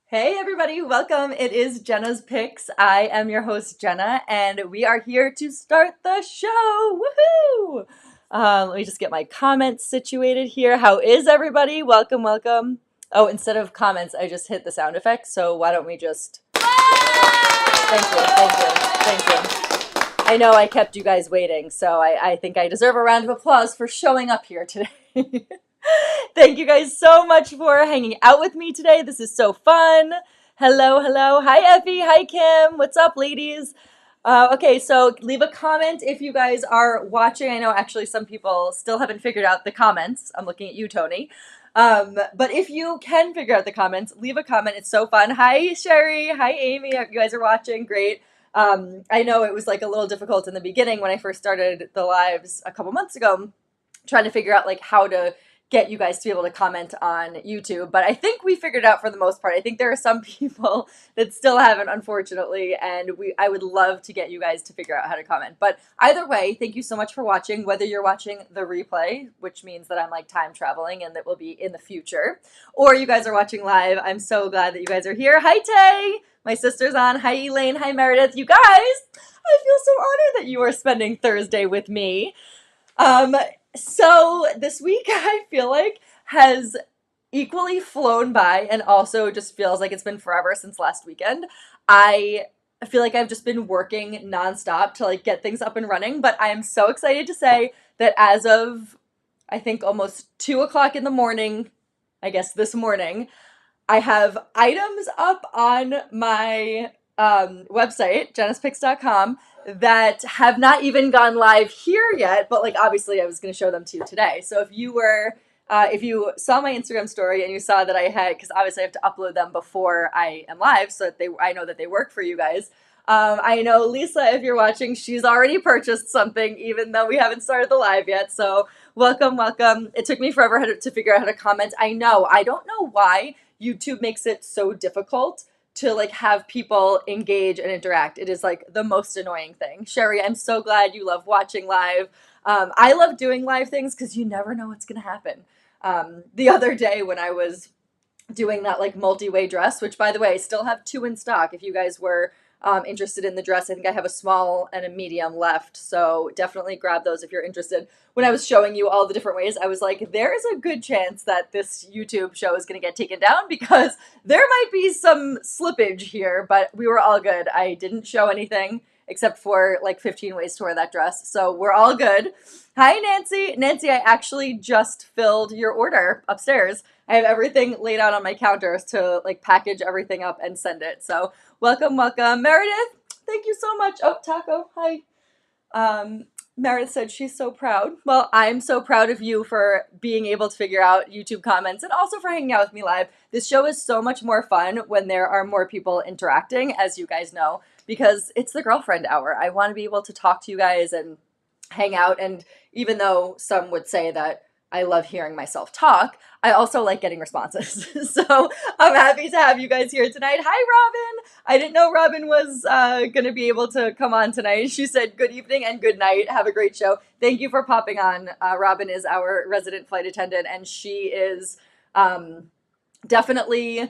Hey everybody, welcome. It is Jenna's Picks. I am your host Jenna, and we are here to start the show. Woohoo! Let me just get my comments situated here. How is everybody? Welcome, welcome. Oh, instead of comments, I just hit the sound effects. So why don't we just? Thank you, thank you, thank you. I know I kept you guys waiting, so I think I deserve a round of applause for showing up here today. Thank you guys so much for hanging out with me today. This is so fun. Hello, hello. Hi, Effie. Hi, Kim. What's up, ladies? Okay, so leave a comment if you guys are watching. I know actually some people still haven't figured out the comments. I'm looking at you, Tony. But if you can figure out the comments, leave a comment. It's so fun. Hi, Sherry. Hi, Amy. You guys are watching. Great. I know it was like a little difficult in the beginning when I first started the lives a couple months ago, trying to figure out like how to get you guys to be able to comment on YouTube, but I think we figured it out for the most part. I think there are some people that still haven't, unfortunately, and I would love to get you guys to figure out how to comment. But either way, thank you so much for watching, whether you're watching the replay, which means that I'm like time traveling and that will be in the future, or you guys are watching live. I'm so glad that you guys are here. Hi, Tay! My sister's on. Hi, Elaine. Hi, Meredith. You guys, I feel so honored that you are spending Thursday with me. So this week I feel like has equally flown by and also just feels like it's been forever since last weekend. I feel like I've just been working nonstop to like get things up and running, but I am so excited to say that as of I think almost 2 o'clock in the morning, I guess this morning, I have items up on my website, jennaspicks.com, that have not even gone live here yet, but like obviously I was going to show them to you today. So if you saw my Instagram story and you saw that I had, because obviously I have to upload them before I am live so that I know that they work for you guys. I know Lisa, if you're watching, she's already purchased something, even though we haven't started the live yet. So welcome, welcome. It took me forever to figure out how to comment. I know, I don't know why YouTube makes it so difficult to like have people engage and interact. It is like the most annoying thing. Sherry, I'm so glad you love watching live. I love doing live things because you never know what's going to happen. The other day when I was doing that like multi-way dress, which by the way, I still have 2 in stock. If you guys were interested in the dress, I think I have a small and a medium left. So definitely grab those if you're interested. When I was showing you all the different ways, I was like, there is a good chance that this YouTube show is going to get taken down because there might be some slippage here, but we were all good. I didn't show anything except for like 15 ways to wear that dress. So we're all good. Hi, Nancy. Nancy, I actually just filled your order upstairs. I have everything laid out on my counters to like package everything up and send it. So welcome, welcome. Meredith, thank you so much. Oh, Taco, hi. Meredith said she's so proud. Well, I'm so proud of you for being able to figure out YouTube comments and also for hanging out with me live. This show is so much more fun when there are more people interacting, as you guys know, because it's the girlfriend hour. I want to be able to talk to you guys and hang out. And even though some would say that I love hearing myself talk, I also like getting responses. So I'm happy to have you guys here tonight. Hi, Robin. I didn't know Robin was going to be able to come on tonight. She said good evening and good night. Have a great show. Thank you for popping on. Robin is our resident flight attendant, and she is definitely,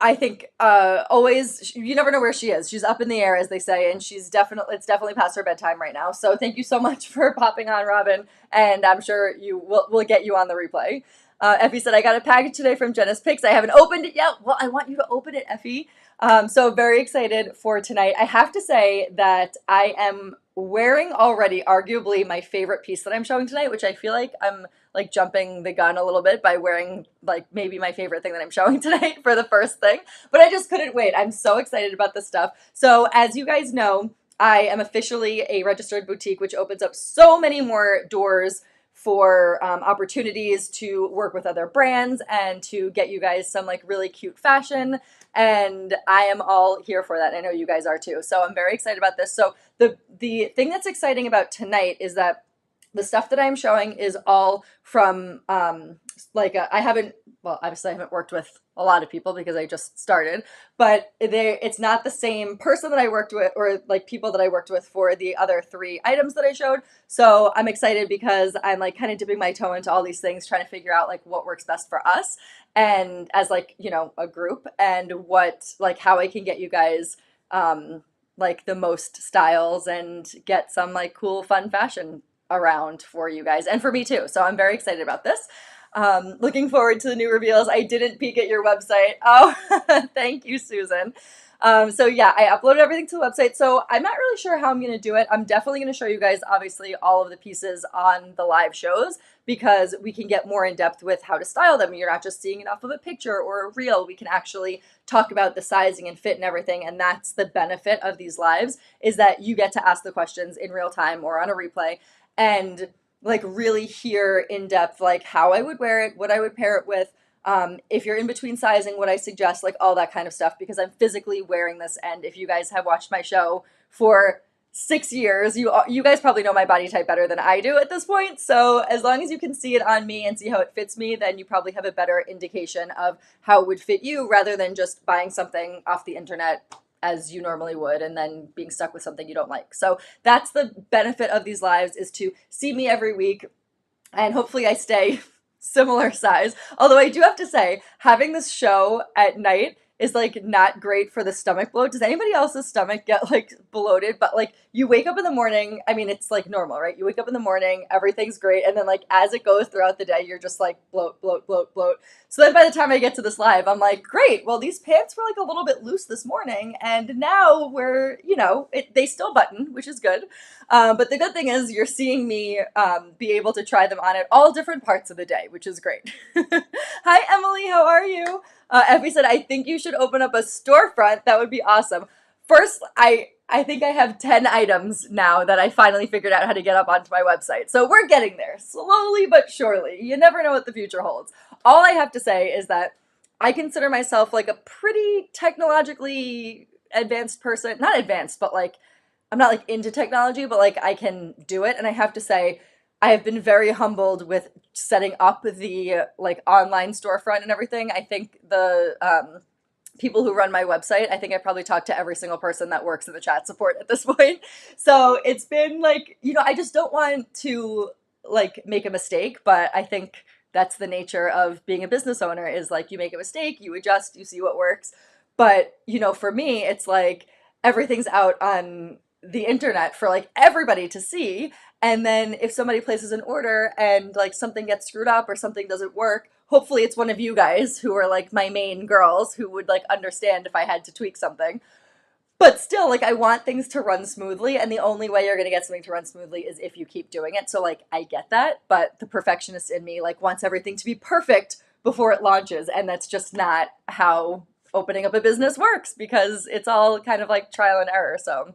I think, always, you never know where she is. She's up in the air, as they say, and it's definitely past her bedtime right now. So thank you so much for popping on, Robin, and I'm sure we'll get you on the replay. Effie said, I got a package today from Jenna's Picks. I haven't opened it yet. Well, I want you to open it, Effie. So very excited for tonight. I have to say that I am wearing already arguably my favorite piece that I'm showing tonight, which I feel like I'm like jumping the gun a little bit by wearing like maybe my favorite thing that I'm showing tonight for the first thing, but I just couldn't wait. I'm so excited about this stuff. So as you guys know, I am officially a registered boutique, which opens up so many more doors for opportunities to work with other brands and to get you guys some like really cute fashion. And I am all here for that. I know you guys are too. So I'm very excited about this. So the thing that's exciting about tonight is that the stuff that I'm showing is all from I haven't worked with a lot of people because I just started, but it's not the same person that I worked with or like people that I worked with for the other 3 items that I showed. So I'm excited because I'm like kind of dipping my toe into all these things, trying to figure out like what works best for us and as like, a group and what like how I can get you guys like the most styles and get some like cool fun fashion around for you guys and for me too. So I'm very excited about this. Looking forward to the new reveals. I didn't peek at your website. Oh, thank you, Susan. So yeah, I uploaded everything to the website. So I'm not really sure how I'm going to do it. I'm definitely going to show you guys, obviously, all of the pieces on the live shows because we can get more in depth with how to style them. You're not just seeing it off of a picture or a reel. We can actually talk about the sizing and fit and everything. And that's the benefit of these lives is that you get to ask the questions in real time or on a replay and like really hear in depth like how I would wear it, what I would pair it with, if you're in between sizing, what I suggest, like all that kind of stuff, because I'm physically wearing this. And if you guys have watched my show for 6 years, you guys probably know my body type better than I do at this point. So as long as you can see it on me and see how it fits me, then you probably have a better indication of how it would fit you rather than just buying something off the internet as you normally would and then being stuck with something you don't like. So that's the benefit of these lives is to see me every week and hopefully I stay similar size. Although I do have to say, having this show at night is like not great for the stomach bloat. Does anybody else's stomach get like bloated? But like you wake up in the morning, I mean, it's like normal, right? You wake up in the morning, everything's great. And then like as it goes throughout the day, you're just like bloat, bloat, bloat, bloat. So then by the time I get to this live, I'm like, great. Well, these pants were like a little bit loose this morning. And now we're, they still button, which is good. But the good thing is you're seeing me be able to try them on at all different parts of the day, which is great. Hi, Emily. How are you? Effie said, I think you should open up a storefront. That would be awesome. First, I think I have 10 items now that I finally figured out how to get up onto my website. So we're getting there, slowly but surely. You never know what the future holds. All I have to say is that I consider myself like a pretty technologically advanced person. Not advanced, but like, I'm not like into technology, but like I can do it. And I have to say, I have been very humbled with setting up the like online storefront and everything. I think the people who run my website, I think I probably talked to every single person that works in the chat support at this point. So it's been like, I just don't want to like make a mistake, but I think that's the nature of being a business owner is like you make a mistake, you adjust, you see what works. But, for me, it's like everything's out on the internet for like everybody to see. And then if somebody places an order and like something gets screwed up or something doesn't work, hopefully it's one of you guys who are like my main girls who would like understand if I had to tweak something. But still, like I want things to run smoothly. And the only way you're going to get something to run smoothly is if you keep doing it. So like I get that, but the perfectionist in me like wants everything to be perfect before it launches. And that's just not how opening up a business works because it's all kind of like trial and error. So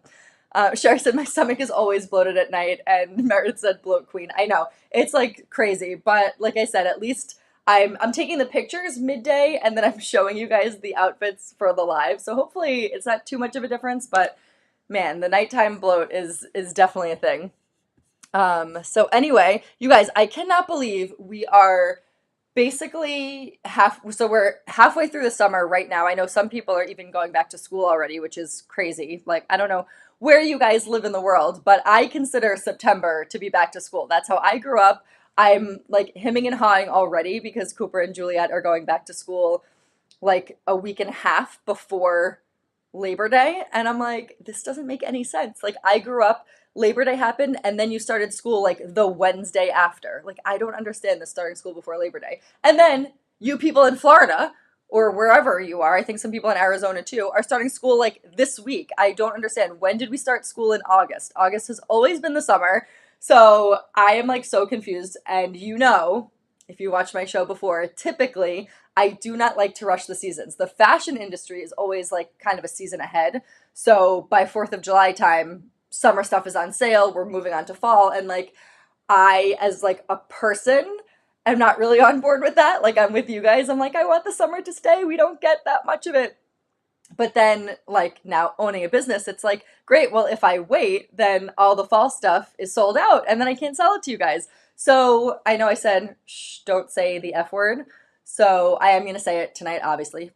Sherry said, my stomach is always bloated at night. And Meredith said, bloat queen. I know. It's like crazy. But like I said, at least I'm taking the pictures midday and then I'm showing you guys the outfits for the live. So hopefully it's not too much of a difference. But man, the nighttime bloat is definitely a thing. So anyway, you guys, I cannot believe we are basically we're halfway through the summer right now. I know some people are even going back to school already, which is crazy. Like, I don't know where you guys live in the world, but I consider September to be back to school. That's how I grew up. I'm like hemming and hawing already because Cooper and Juliet are going back to school like a week and a half before Labor Day. And I'm like, this doesn't make any sense. Like I grew up, Labor Day happened and then you started school like the Wednesday after. Like I don't understand this starting school before Labor Day. And then you people in Florida or wherever you are, I think some people in Arizona too, are starting school like this week. I don't understand. When did we start school in August? August has always been the summer. So I am like so confused. And if you watched my show before, typically I do not like to rush the seasons. The fashion industry is always like kind of a season ahead. So by 4th of July time, summer stuff is on sale. We're moving on to fall. And like I, as like a person, am not really on board with that. Like I'm with you guys. I'm like, I want the summer to stay. We don't get that much of it. But then like now owning a business, it's like, great. Well, if I wait, then all the fall stuff is sold out and then I can't sell it to you guys. So I know I said, shh, don't say the F word. So I am going to say it tonight, obviously.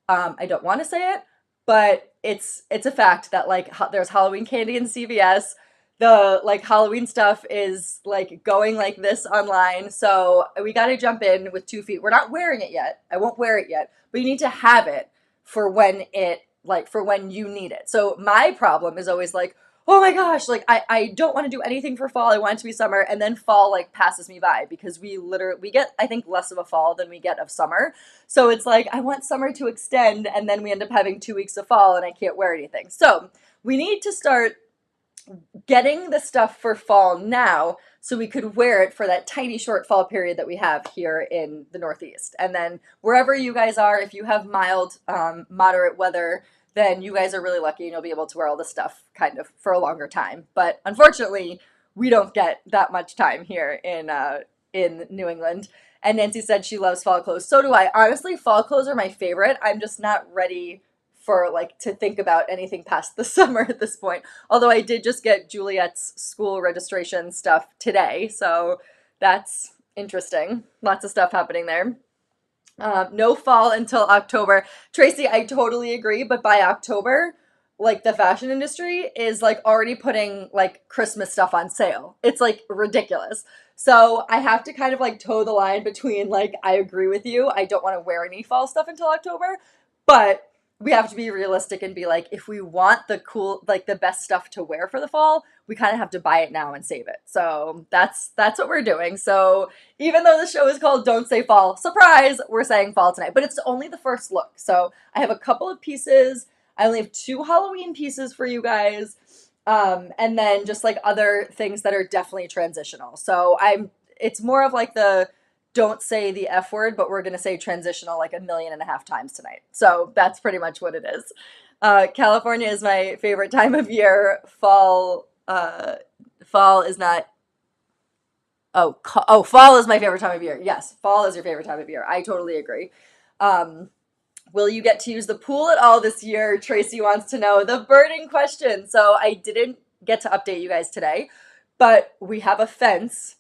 I don't want to say it, but it's a fact that like there's Halloween candy in CVS. The like Halloween stuff is like going like this online. So we got to jump in with 2 feet. We're not wearing it yet. I won't wear it yet, but you need to have it for when it like for when you need it. So my problem is always like, oh my gosh, like I don't want to do anything for fall. I want it to be summer, and then fall like passes me by because we get I think less of a fall than we get of summer. So it's like I want summer to extend, and then we end up having 2 weeks of fall and I can't wear anything. So we need to start getting the stuff for fall now so we could wear it for that tiny short fall period that we have here in the Northeast. And then wherever you guys are, if you have mild, moderate weather, then you guys are really lucky and you'll be able to wear all this stuff kind of for a longer time. But unfortunately, we don't get that much time here in New England. And Nancy said she loves fall clothes. So do I. Honestly, fall clothes are my favorite. I'm just not ready for like to think about anything past the summer at this point. Although I did just get Juliet's school registration stuff today, so that's interesting. Lots of stuff happening there. No fall until October. Tracy, I totally agree, but by October, like the fashion industry is like already putting like Christmas stuff on sale. It's like ridiculous. So I have to kind of like toe the line between like I agree with you. I don't want to wear any fall stuff until October, but we have to be realistic and be like, if we want the cool, like the best stuff to wear for the fall, we kind of have to buy it now and save it. So that's what we're doing. So even though the show is called Don't Say Fall, surprise, we're saying fall tonight. But it's only the first look. So I have a couple of pieces. I only have 2 Halloween pieces for you guys. And then just like other things that are definitely transitional. So it's more of like the don't say the F word, but we're going to say transitional like 1.5 million times tonight. So that's pretty much what it is. California is my favorite time of year. Fall is not. Fall is my favorite time of year. Yes, fall is your favorite time of year. I totally agree. Will you get to use the pool at all this year? Tracy wants to know the burning question. So I didn't get to update you guys today, but we have a fence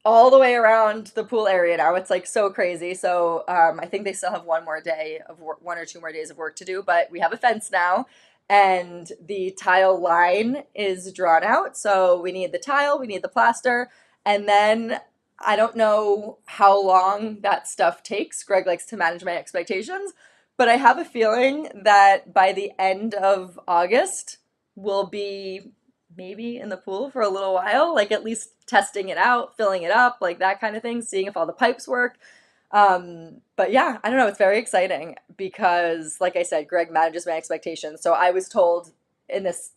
all the way around the pool area now. It's like so crazy. So I think they still have 1 or 2 more days of work to do, but we have a fence now and the tile line is drawn out. So we need the tile, we need the plaster, and then I don't know how long that stuff takes. Greg likes to manage my expectations, but I have a feeling that by the end of August, we'll be maybe in the pool for a little while, like at least testing it out, filling it up, like that kind of thing, seeing if all the pipes work. But yeah, I don't know. It's very exciting because, like I said, Greg manages my expectations. So I was told in this,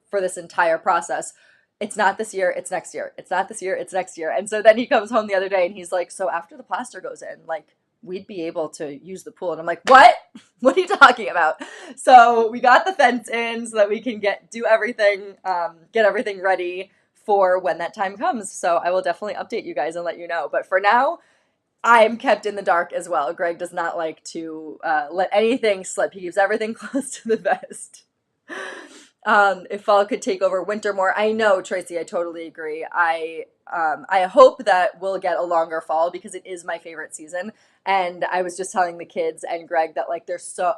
for this entire process, it's not this year, it's next year. It's not this year, it's next year. And so then he comes home the other day and he's like, so after the plaster goes in, like, we'd be able to use the pool. And I'm like, what? What are you talking about? So we got the fence in so that we can get everything ready for when that time comes. So I will definitely update you guys and let you know. But for now, I'm kept in the dark as well. Greg does not like to let anything slip. He keeps everything close to the vest. If fall could take over winter more. I know, Tracy, I totally agree. I hope that we'll get a longer fall because it is my favorite season. And I was just telling the kids and Greg that like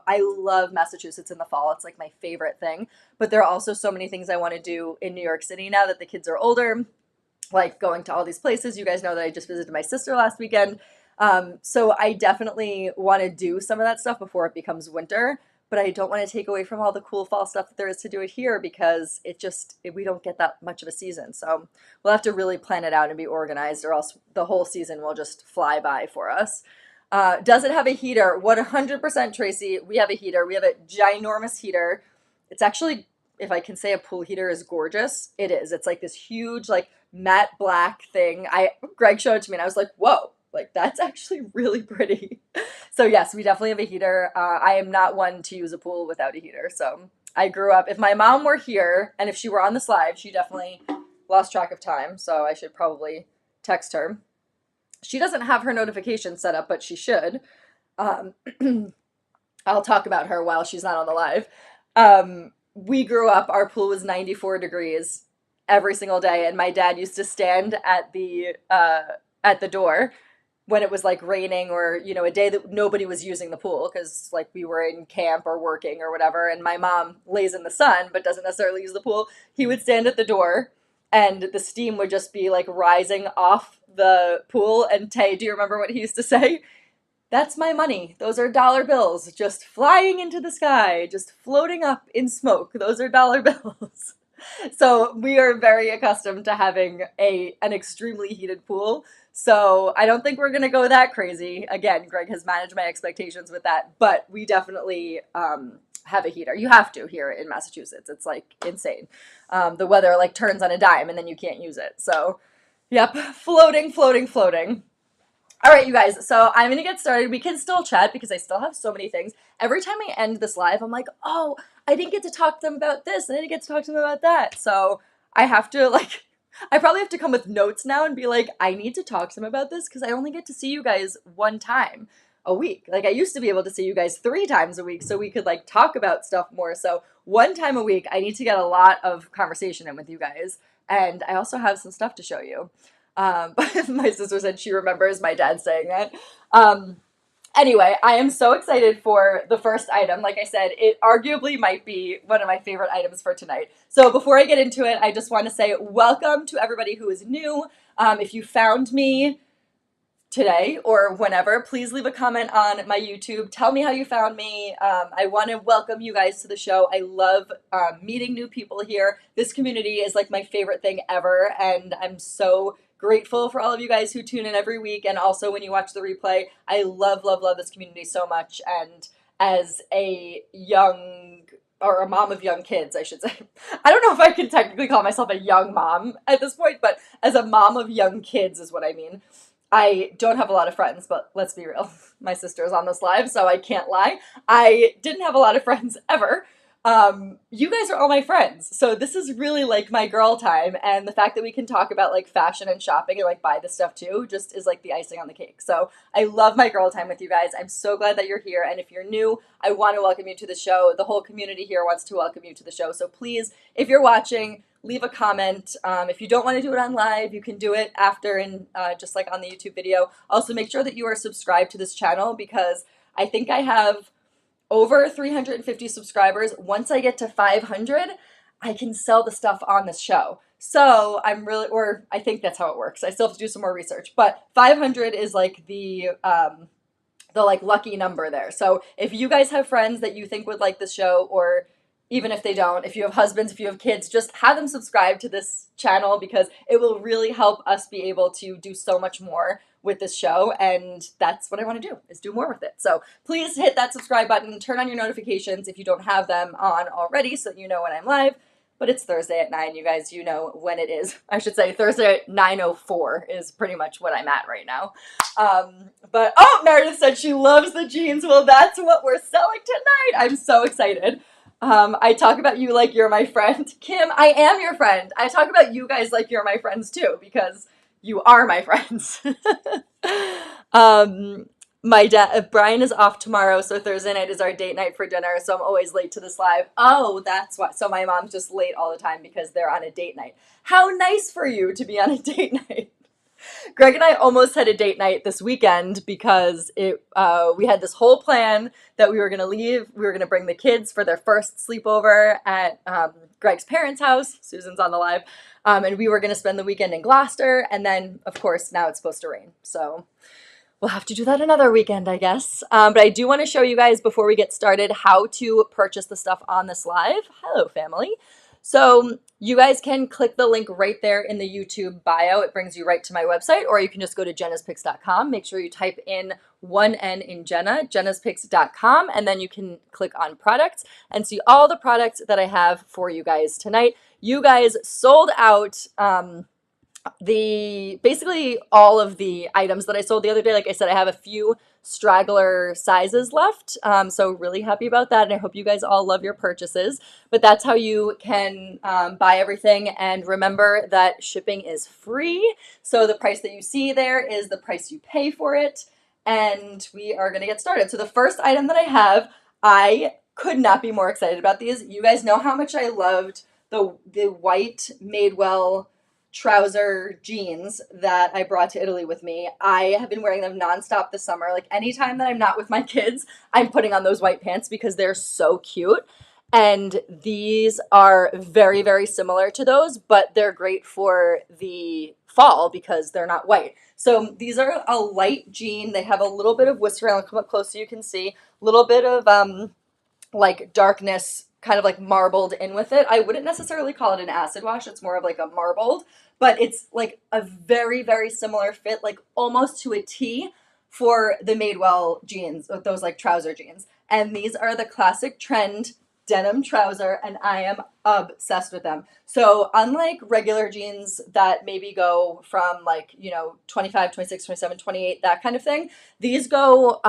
I love Massachusetts in the fall. It's like my favorite thing. But there are also so many things I want to do in New York City now that the kids are older, like going to all these places. You guys know that I just visited my sister last weekend. So I definitely want to do some of that stuff before it becomes winter. But I don't want to take away from all the cool fall stuff that there is to do it here because we don't get that much of a season. So we'll have to really plan it out and be organized or else the whole season will just fly by for us. Does it have a heater? 100%, Tracy. We have a heater. We have a ginormous heater. It's actually, if I can say a pool heater is gorgeous, it is. It's like this huge, like matte black thing. Greg showed it to me and I was like, whoa, like that's actually really pretty. So yes, we definitely have a heater. I am not one to use a pool without a heater. So I grew up, if my mom were here and if she were on this live, she definitely lost track of time. So I should probably text her. She doesn't have her notifications set up, but she should. I'll talk about her while she's not on the live. We grew up, our pool was 94 degrees every single day. And my dad used to stand at the door when it was like raining or, you know, a day that nobody was using the pool because like we were in camp or working or whatever, and my mom lays in the sun but doesn't necessarily use the pool, he would stand at the door and the steam would just be like rising off the pool. And Tay, do you remember what he used to say? That's my money. Those are dollar bills just flying into the sky, just floating up in smoke. Those are dollar bills. So we are very accustomed to having an extremely heated pool. So I don't think we're gonna go that crazy. Again, Greg has managed my expectations with that, but we definitely have a heater. You have to here in Massachusetts. It's like insane. The weather like turns on a dime and then you can't use it. So, yep, floating, floating, floating. All right, you guys, so I'm going to get started. We can still chat because I still have so many things. Every time I end this live, I'm like, oh, I didn't get to talk to them about this, and I didn't get to talk to them about that. So I have to, like, I probably have to come with notes now and be like, I need to talk to them about this because I only get to see you guys one time a week. Like, I used to be able to see you guys 3 times a week so we could, like, talk about stuff more. So one time a week, I need to get a lot of conversation in with you guys. And I also have some stuff to show you. But my sister said she remembers my dad saying that. Anyway, I am so excited for the first item. Like I said, it arguably might be one of my favorite items for tonight. So before I get into it, I just want to say welcome to everybody who is new. If you found me today or whenever, please leave a comment on my YouTube. Tell me how you found me. I want to welcome you guys to the show. I love meeting new people here. This community is like my favorite thing ever, and I'm so grateful for all of you guys who tune in every week, and also when you watch the replay. I love, love, love this community so much, and as a young, or a mom of young kids, I should say. I don't know if I can technically call myself a young mom at this point, but as a mom of young kids is what I mean. I don't have a lot of friends, but let's be real. My sister is on this live, so I can't lie. I didn't have a lot of friends ever. You guys are all my friends, so this is really like my girl time, and the fact that we can talk about like fashion and shopping and like buy this stuff too just is like the icing on the cake. So I love my girl time with you guys. I'm so glad that you're here, and if you're new, I want to welcome you to the show. The whole community here wants to welcome you to the show, so please, if you're watching, leave a comment. If you don't want to do it on live, you can do it after and just like on the YouTube video. Also, make sure that you are subscribed to this channel because I think I have over 350 subscribers. Once I get to 500, I can sell the stuff on this show. So I'm really, or I think that's how it works. I still have to do some more research, but 500 is like the like lucky number there. So if you guys have friends that you think would like this show, or even if they don't, if you have husbands, if you have kids, just have them subscribe to this channel because it will really help us be able to do so much more with this show, and that's what I want to do, is do more with it. So please hit that subscribe button, turn on your notifications if you don't have them on already so that you know when I'm live. But it's Thursday at 9, you guys, you know when it is. I should say Thursday at 9:04 is pretty much what I'm at right now. But, oh, Meredith said she loves the jeans. Well, that's what we're selling tonight. I'm so excited. I talk about you like you're my friend. Kim, I am your friend. I talk about you guys like you're my friends too, because you are my friends. My dad, Brian is off tomorrow, so Thursday night is our date night for dinner, so I'm always late to this live. Oh, that's why. So my mom's just late all the time because they're on a date night. How nice for you to be on a date night. Greg and I almost had a date night this weekend because we had this whole plan that we were going to leave. We were going to bring the kids for their first sleepover at Greg's parents' house. Susan's on the live. And we were going to spend the weekend in Gloucester. And then, of course, now it's supposed to rain. So we'll have to do that another weekend, I guess. But I do want to show you guys before we get started how to purchase the stuff on this live. Hello, family. So you guys can click the link right there in the YouTube bio. It brings you right to my website, or you can just go to jena'spicks.com. Make sure you type in one N in Jenna, jena'spicks.com, and then you can click on products and see all the products that I have for you guys tonight. You guys sold out basically all of the items that I sold the other day. Like I said, I have a few straggler sizes left, so really happy about that, and I hope you guys all love your purchases. But that's how you can buy everything, and remember that shipping is free, so the price that you see there is the price you pay for it. And we are going to get started. So the first item that I have, I could not be more excited about these. You guys know how much I loved the white Madewell trouser jeans that I brought to Italy with me. I have been wearing them nonstop this summer. Like anytime that I'm not with my kids, I'm putting on those white pants because they're so cute. And these are very, very similar to those, but they're great for the fall because they're not white. So these are a light jean. They have a little bit of whisker. I'll come up close so you can see. A little bit of like darkness kind of like marbled in with it. I wouldn't necessarily call it an acid wash. It's more of like a marbled, but it's like a very, very similar fit, like almost to a T for the Madewell jeans, with those like trouser jeans. And these are the classic trend denim trouser, and I am obsessed with them. So unlike regular jeans that maybe go from like, 25, 26, 27, 28, that kind of thing, these go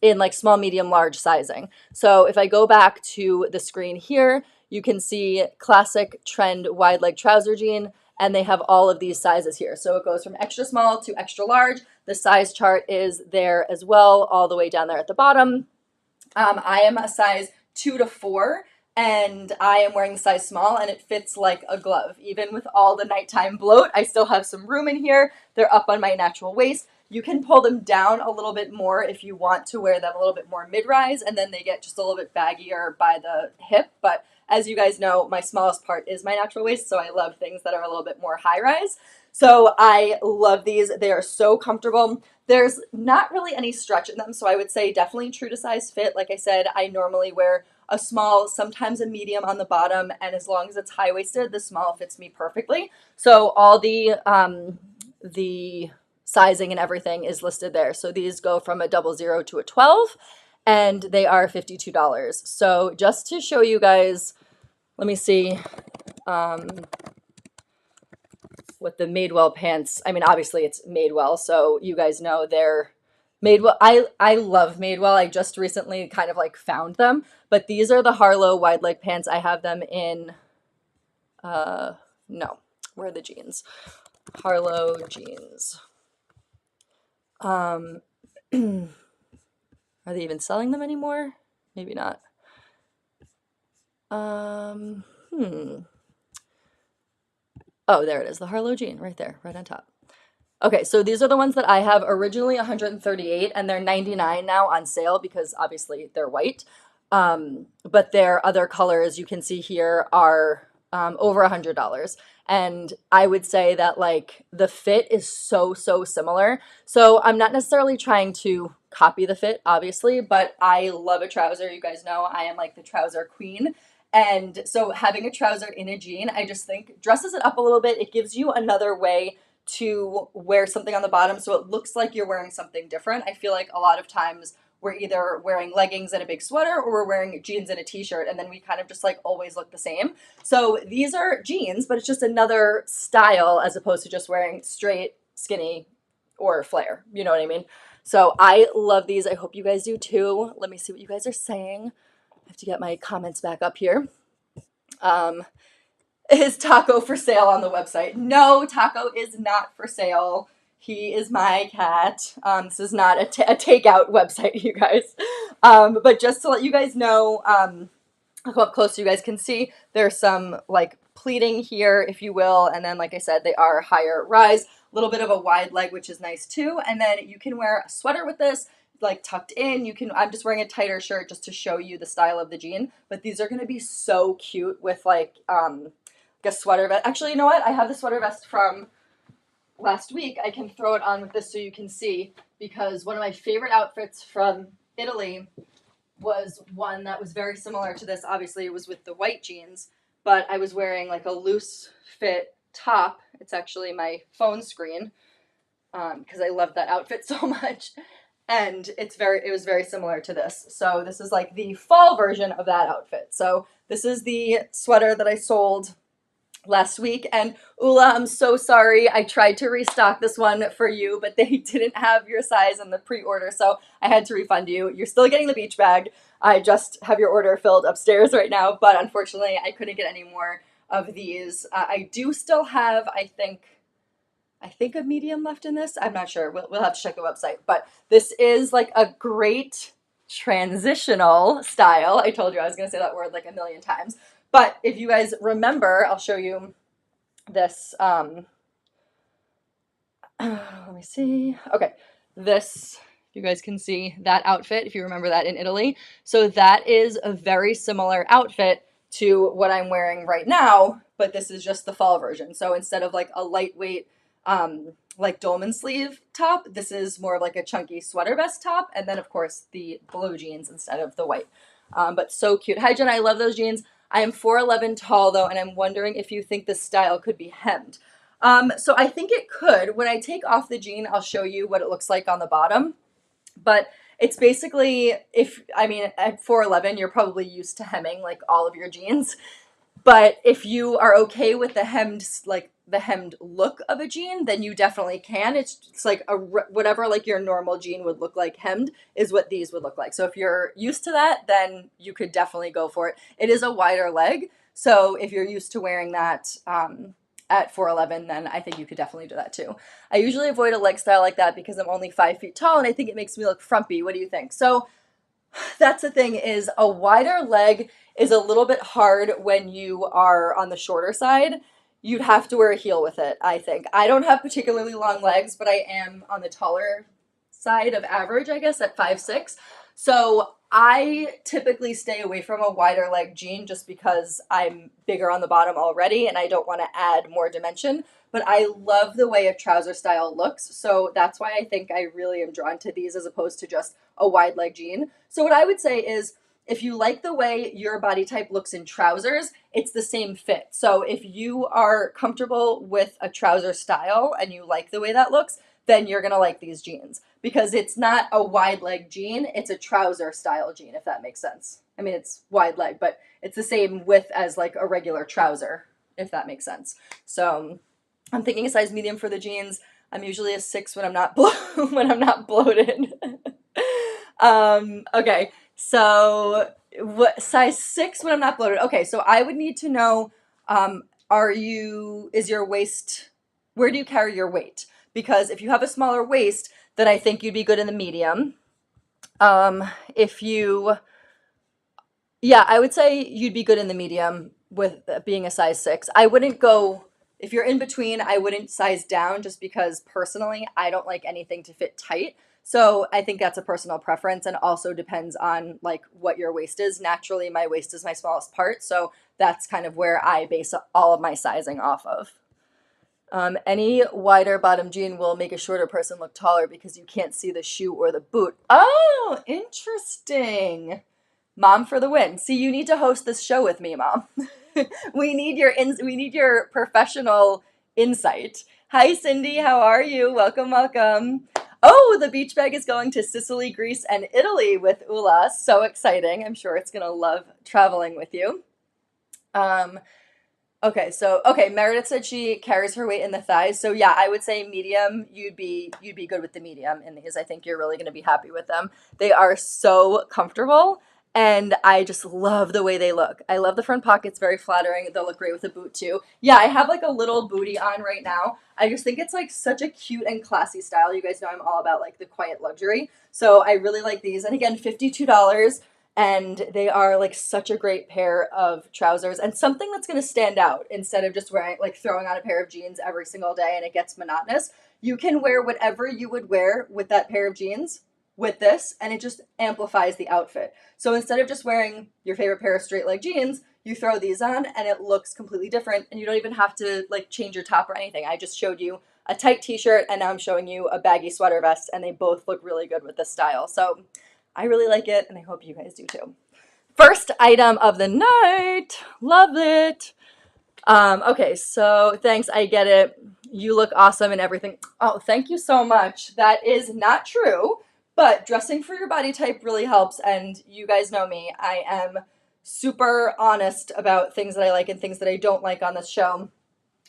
in like small, medium, large sizing. So if I go back to the screen here, you can see classic trend wide leg trouser jean, and they have all of these sizes here. So it goes from extra small to extra large. The size chart is there as well, all the way down there at the bottom. I am a size 2 to 4, and I am wearing the size small, and it fits like a glove. Even with all the nighttime bloat, I still have some room in here. They're up on my natural waist. You can pull them down a little bit more if you want to wear them a little bit more mid-rise, and then they get just a little bit baggier by the hip. But as you guys know, my smallest part is my natural waist, so I love things that are a little bit more high-rise. So I love these. They are so comfortable. There's not really any stretch in them, so I would say definitely true to size fit. Like I said, I normally wear a small, sometimes a medium on the bottom, and as long as it's high-waisted, the small fits me perfectly. So all the sizing and everything is listed there. So these go from a 00 to a 12, and they are $52. So just to show you guys, let me see what the Madewell pants, I mean, obviously it's Madewell, so you guys know they're Madewell. I love Madewell. I just recently kind of like found them, but these are the Harlow wide leg pants. I have them in, no, where are the jeans? Harlow jeans. Are they even selling them anymore? Maybe not. Oh, there it is, the Harlow jean right there, right on top. Okay, so these are the ones that I have, originally 138, and they're 99 now on sale because obviously they're white. But their other colors you can see here are over $100. And I would say that like the fit is so, so similar. So I'm not necessarily trying to copy the fit, obviously, but I love a trouser. You guys know I am like the trouser queen. And so having a trouser in a jean, I just think dresses it up a little bit. It gives you another way to wear something on the bottom so it looks like you're wearing something different. I feel like a lot of times we're either wearing leggings and a big sweater or we're wearing jeans and a t-shirt, and then we kind of just like always look the same. So these are jeans, but it's just another style as opposed to just wearing straight, skinny, or flare. You know what I mean? So I love these. I hope you guys do too. Let me see what you guys are saying. I have to get my comments back up here. Is Taco for sale on the website? No, Taco is not for sale. He is my cat. This is not a takeout website, you guys. But just to let you guys know, I'll go up close so you guys can see. There's some like pleating here, if you will. And then, like I said, they are higher rise. A little bit of a wide leg, which is nice too. And then you can wear a sweater with this, like tucked in. I'm just wearing a tighter shirt just to show you the style of the jean. But these are going to be so cute with like a sweater vest. Actually, you know what? I have the sweater vest from last week. I can throw it on with this so you can see, because one of my favorite outfits from Italy was one that was very similar to this. Obviously, it was with the white jeans, but I was wearing like a loose fit top. It's actually my phone screen because I love that outfit so much. And it was very similar to this. So this is like the fall version of that outfit. So this is the sweater that I sold last week. And Ula, I'm so sorry. I tried to restock this one for you, but they didn't have your size in the pre-order, so I had to refund you. You're still getting the beach bag. I just have your order filled upstairs right now, but unfortunately I couldn't get any more of these. I do still have, I think a medium left in this. I'm not sure. We'll have to check the website, but this is like a great transitional style. I told you I was going to say that word like a million times. But if you guys remember, I'll show you this Let me see. Okay, this, you guys can see that outfit if you remember that in Italy. So that is a very similar outfit to what I'm wearing right now, but this is just the fall version. So instead of like a lightweight, like dolman sleeve top, this is more of like a chunky sweater vest top, and then of course the blue jeans instead of the white. But so cute. Hi Jen, I love those jeans. I am 4'11" tall though, and I'm wondering if you think this style could be hemmed. So I think it could. When I take off the jean, I'll show you what it looks like on the bottom. But it's basically, if, I mean, at 4'11", you're probably used to hemming like all of your jeans. But if you are okay with the hemmed, like the hemmed look of a jean, then you definitely can. It's like whatever like your normal jean would look like hemmed is what these would look like. So if you're used to that, then you could definitely go for it. It is a wider leg. So if you're used to wearing that, at 4'11", then I think you could definitely do that too. I usually avoid a leg style like that because I'm only 5 feet tall and I think it makes me look frumpy. What do you think? So that's the thing, is a wider leg is a little bit hard when you are on the shorter side. You'd have to wear a heel with it, I think. I don't have particularly long legs, but I am on the taller side of average, I guess, at 5'6". So I typically stay away from a wider leg jean just because I'm bigger on the bottom already and I don't want to add more dimension. But I love the way a trouser style looks. So that's why I think I really am drawn to these as opposed to just a wide leg jean. So what I would say is, if you like the way your body type looks in trousers, it's the same fit. So if you are comfortable with a trouser style and you like the way that looks, then you're gonna like these jeans because it's not a wide leg jean, it's a trouser style jean, if that makes sense. I mean, it's wide leg, but it's the same width as like a regular trouser, if that makes sense. So I'm thinking a size medium for the jeans. I'm usually a 6 when I'm not when I'm not bloated. Okay, so what size 6 when I'm not bloated? Okay, so I would need to know, is your waist, where do you carry your weight? Because if you have a smaller waist, then I think you'd be good in the medium. If you, yeah, I would say you'd be good in the medium with being a size 6. I wouldn't go, if you're in between, I wouldn't size down just because personally, I don't like anything to fit tight. So I think that's a personal preference and also depends on like what your waist is. Naturally, my waist is my smallest part. So that's kind of where I base all of my sizing off of. Any wider bottom jean will make a shorter person look taller because you can't see the shoe or the boot. Oh, interesting. Mom for the win. See, you need to host this show with me, Mom. We need your professional insight. Hi, Cindy. How are you? Welcome, welcome. Oh, the beach bag is going to Sicily, Greece, and Italy with Ula. So exciting. I'm sure it's going to love traveling with you. Okay, Meredith said she carries her weight in the thighs. So yeah, I would say medium. You'd be good with the medium in these. I think you're really going to be happy with them. They are so comfortable. And I just love the way they look. I love the front pockets, very flattering. They'll look great with a boot too. Yeah, I have like a little booty on right now. I just think it's like such a cute and classy style. You guys know I'm all about like the quiet luxury. So I really like these. And again, $52. And they are like such a great pair of trousers and something that's going to stand out instead of just wearing, like throwing on a pair of jeans every single day and it gets monotonous. You can wear whatever you would wear with that pair of jeans with this, and it just amplifies the outfit. So instead of just wearing your favorite pair of straight leg jeans, you throw these on and it looks completely different, and you don't even have to like change your top or anything. I just showed you a tight t-shirt and now I'm showing you a baggy sweater vest, and they both look really good with this style. So I really like it, and I hope you guys do too. First item of the night. Love it. Okay, so thanks. I get it. You look awesome and everything. Oh, thank you so much. That is not true. But dressing for your body type really helps, and you guys know me. I am super honest about things that I like and things that I don't like on this show,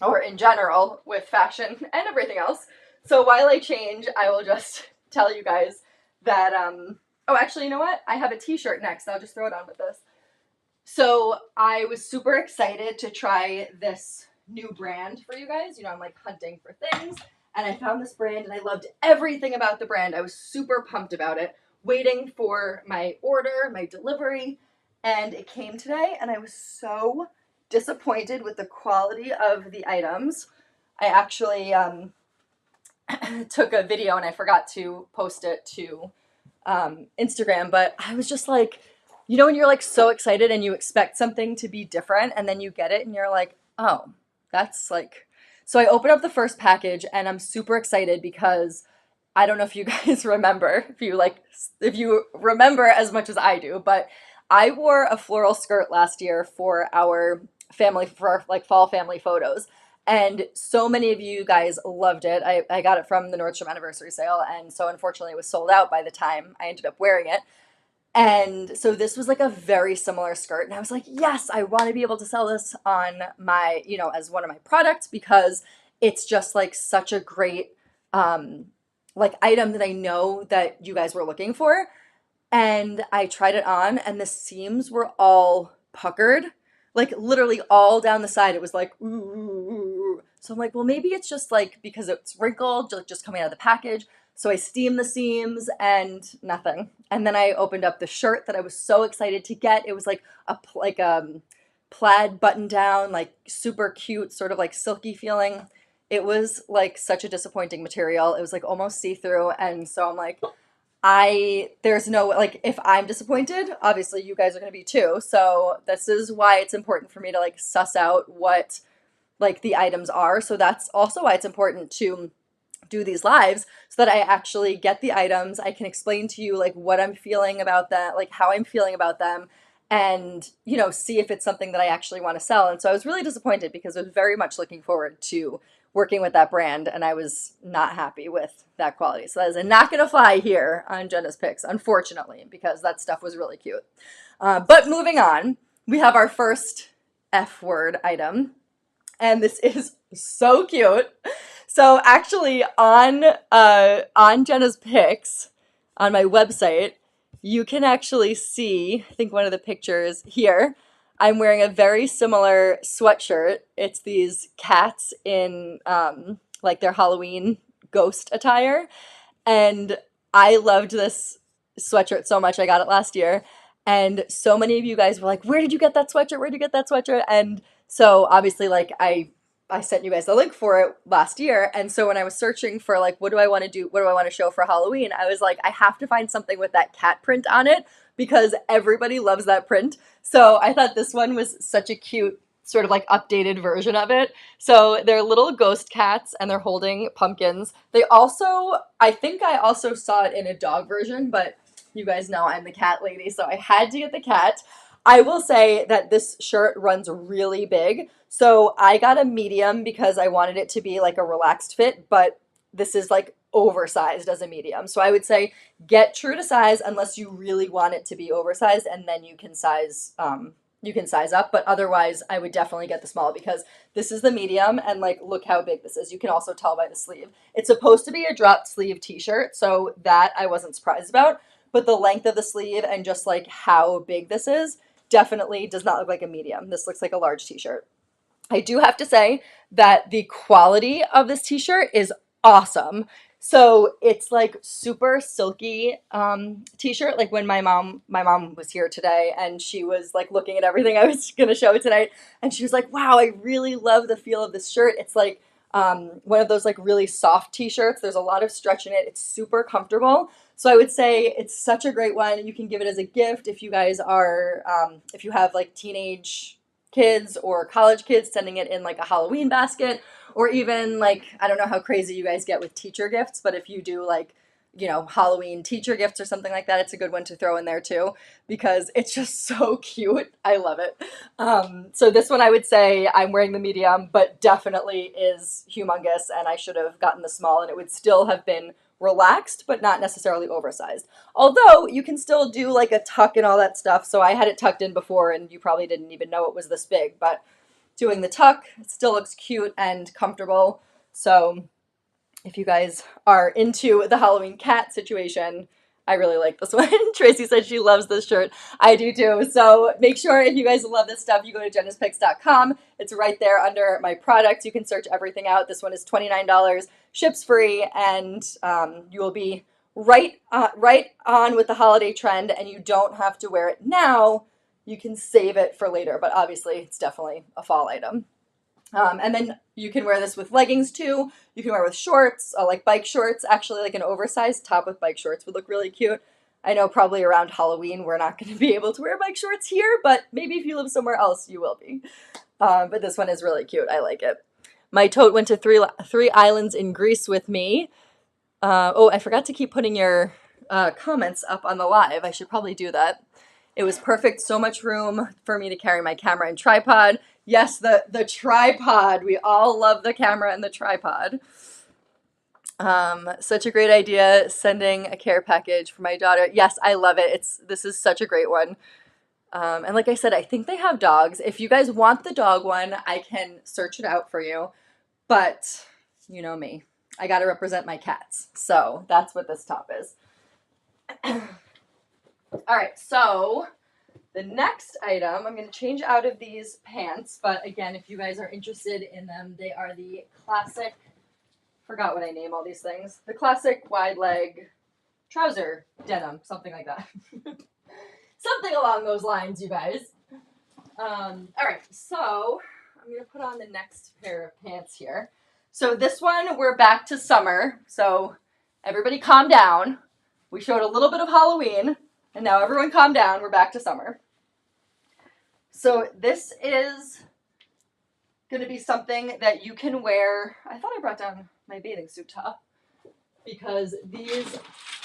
or in general with fashion and everything else. So while I change, I will just tell you guys that, oh, actually, you know what? I have a t-shirt next. I'll just throw it on with this. So I was super excited to try this new brand for you guys. You know, I'm like hunting for things. And I found this brand and I loved everything about the brand. I was super pumped about it, waiting for my order, my delivery, and it came today and I was so disappointed with the quality of the items. I actually took a video and I forgot to post it to Instagram, but I was just like, you know, when you're like so excited and you expect something to be different and then you get it and you're like, oh, that's like, so I opened up the first package and I'm super excited because I don't know if you guys remember, if you remember as much as I do, but I wore a floral skirt last year for our family, for our like fall family photos. And so many of you guys loved it. I got it from the Nordstrom anniversary sale. And so unfortunately it was sold out by the time I ended up wearing it. And so this was like a very similar skirt. And I was like, yes, I want to be able to sell this on my, you know, as one of my products because it's just like such a great, like item that I know that you guys were looking for. And I tried it on and the seams were all puckered, like literally all down the side. It was like, ooh, ooh, ooh. So I'm like, well, maybe it's just like because it's wrinkled, just coming out of the package. So I steamed the seams and nothing. And then I opened up the shirt that I was so excited to get. It was like a plaid button down, like super cute, sort of like silky feeling. It was like such a disappointing material. It was like almost see-through. And so I'm like, there's no, like, if I'm disappointed, obviously you guys are going to be too. So this is why it's important for me to like suss out what like the items are. So that's also why it's important to do these lives so that I actually get the items. I can explain to you like what I'm feeling about that, like how I'm feeling about them, and you know, see if it's something that I actually want to sell. And so I was really disappointed because I was very much looking forward to working with that brand and I was not happy with that quality. So that is not going to fly here on Jenna's Picks, unfortunately, because that stuff was really cute. But moving on, we have our first F word item, and this is so cute. So actually on Jenna's Picks on my website, you can actually see, I think one of the pictures here, I'm wearing a very similar sweatshirt. It's these cats in like their Halloween ghost attire. And I loved this sweatshirt so much. I got it last year. And so many of you guys were like, where did you get that sweatshirt? Where did you get that sweatshirt? And so obviously like I sent you guys the link for it last year. And so when I was searching for like, what do I want to do? What do I want to show for Halloween? I was like, I have to find something with that cat print on it because everybody loves that print. So I thought this one was such a cute sort of like updated version of it. So they're little ghost cats and they're holding pumpkins. They also, I think I also saw it in a dog version, but you guys know I'm the cat lady, so I had to get the cat. I will say that this shirt runs really big. So I got a medium because I wanted it to be like a relaxed fit, but this is like oversized as a medium. So I would say get true to size unless you really want it to be oversized, and then you can size up. But otherwise, I would definitely get the small because this is the medium, and like look how big this is. You can also tell by the sleeve. It's supposed to be a drop sleeve t-shirt, so that I wasn't surprised about. But the length of the sleeve and just like how big this is definitely does not look like a medium. This looks like a large t-shirt. I do have to say that the quality of this t-shirt is awesome. So it's like super silky t-shirt. Like when my mom was here today and she was like looking at everything I was going to show tonight and she was like, wow, I really love the feel of this shirt. It's like one of those like really soft t-shirts. There's a lot of stretch in it. It's super comfortable. So I would say it's such a great one. You can give it as a gift if you guys are, if you have like teenage kids or college kids, sending it in like a Halloween basket, or even like, I don't know how crazy you guys get with teacher gifts, but if you do like, you know, Halloween teacher gifts or something like that, it's a good one to throw in there too, because it's just so cute. I love it. So this one I would say I'm wearing the medium, but definitely is humongous, and I should have gotten the small and it would still have been relaxed, but not necessarily oversized. Although you can still do like a tuck and all that stuff. So I had it tucked in before and you probably didn't even know it was this big, but doing the tuck, it still looks cute and comfortable. So if you guys are into the Halloween cat situation, I really like this one. Tracy said she loves this shirt. I do too. So make sure if you guys love this stuff, you go to jenaspicks.com. It's right there under my products. You can search everything out. This one is $29, ships free, and you will be right on with the holiday trend, and you don't have to wear it now. You can save it for later, but obviously it's definitely a fall item. And then you can wear this with leggings too. You can wear it with shorts, like bike shorts. Actually, like an oversized top with bike shorts would look really cute. I know probably around Halloween we're not going to be able to wear bike shorts here, but maybe if you live somewhere else, you will be. But this one is really cute. I like it. My tote went to three islands in Greece with me. Oh, I forgot to keep putting your comments up on the live. I should probably do that. It was perfect. So much room for me to carry my camera and tripod. Yes, the tripod. We all love the camera and the tripod. Such a great idea, sending a care package for my daughter. Yes, I love it. This is such a great one. And like I said, I think they have dogs. If you guys want the dog one, I can search it out for you. But you know me. I got to represent my cats. So that's what this top is. All right, so the next item, I'm going to change out of these pants, but again, if you guys are interested in them, they are the classic, forgot what I name all these things, the classic wide leg trouser denim, something like that. Something along those lines, you guys. All right, so I'm going to put on the next pair of pants here. So this one, we're back to summer, so everybody calm down. We showed a little bit of Halloween, and now everyone calm down. We're back to summer. So this is going to be something that you can wear. I thought I brought down my bathing suit top because these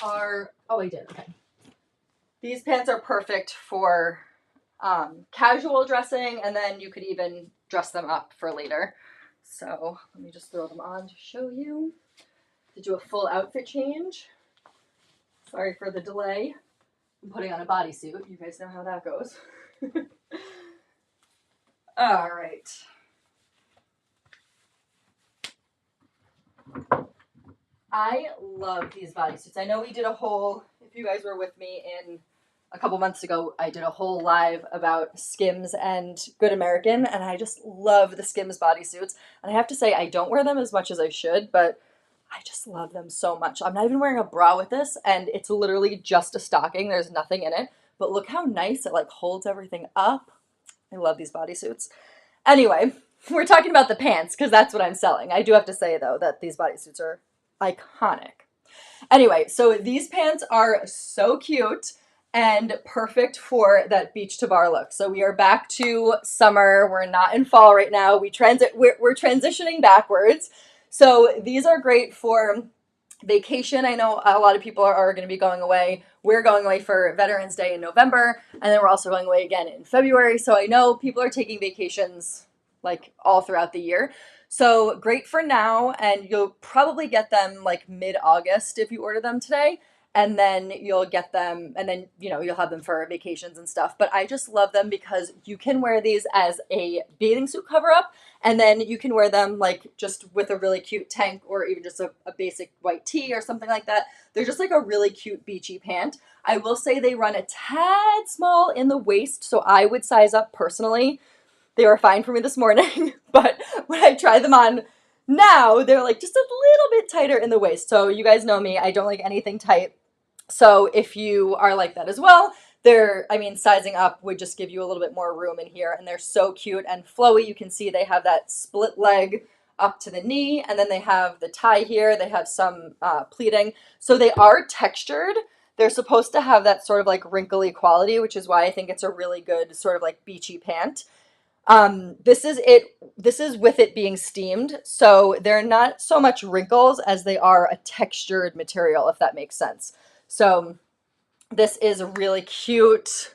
are, oh, I did. Okay. These pants are perfect for casual dressing, and then you could even dress them up for later. So let me just throw them on to show you. To do a full outfit change. Sorry for the delay. I'm putting on a bodysuit. You guys know how that goes. All right. I love these bodysuits. I know we did a whole, if you guys were with me in a couple months ago, I did a whole live about Skims and Good American, and I just love the Skims bodysuits. And I have to say, I don't wear them as much as I should, but I just love them so much. I'm not even wearing a bra with this, and it's literally just a stocking. There's nothing in it, but look how nice it like holds everything up. I love these bodysuits. Anyway, we're talking about the pants because that's what I'm selling. I do have to say, though, that these bodysuits are iconic. Anyway, so these pants are so cute and perfect for that beach to bar look. So we are back to summer. We're not in fall right now. We're transitioning backwards. So these are great for vacation. I know a lot of people are going to be going away. We're going away for Veterans Day in November, and then we're also going away again in February. So I know people are taking vacations like all throughout the year. So great for now, and you'll probably get them like mid-August if you order them today. And then you'll get them, and then, you know, you'll have them for vacations and stuff. But I just love them because you can wear these as a bathing suit cover up, and then you can wear them like just with a really cute tank or even just a basic white tee or something like that. They're just like a really cute beachy pant. I will say they run a tad small in the waist, so I would size up personally. They were fine for me this morning, but when I tried them on now, they're like just a little bit tighter in the waist. So you guys know me, I don't like anything tight. So if you are like that as well, sizing up would just give you a little bit more room in here, and they're so cute and flowy. You can see they have that split leg up to the knee, and then they have the tie here. They have some pleating. So they are textured. They're supposed to have that sort of like wrinkly quality, which is why I think it's a really good sort of like beachy pant. This is with it being steamed, so they're not so much wrinkles as they are a textured material, if that makes sense. So this is really cute.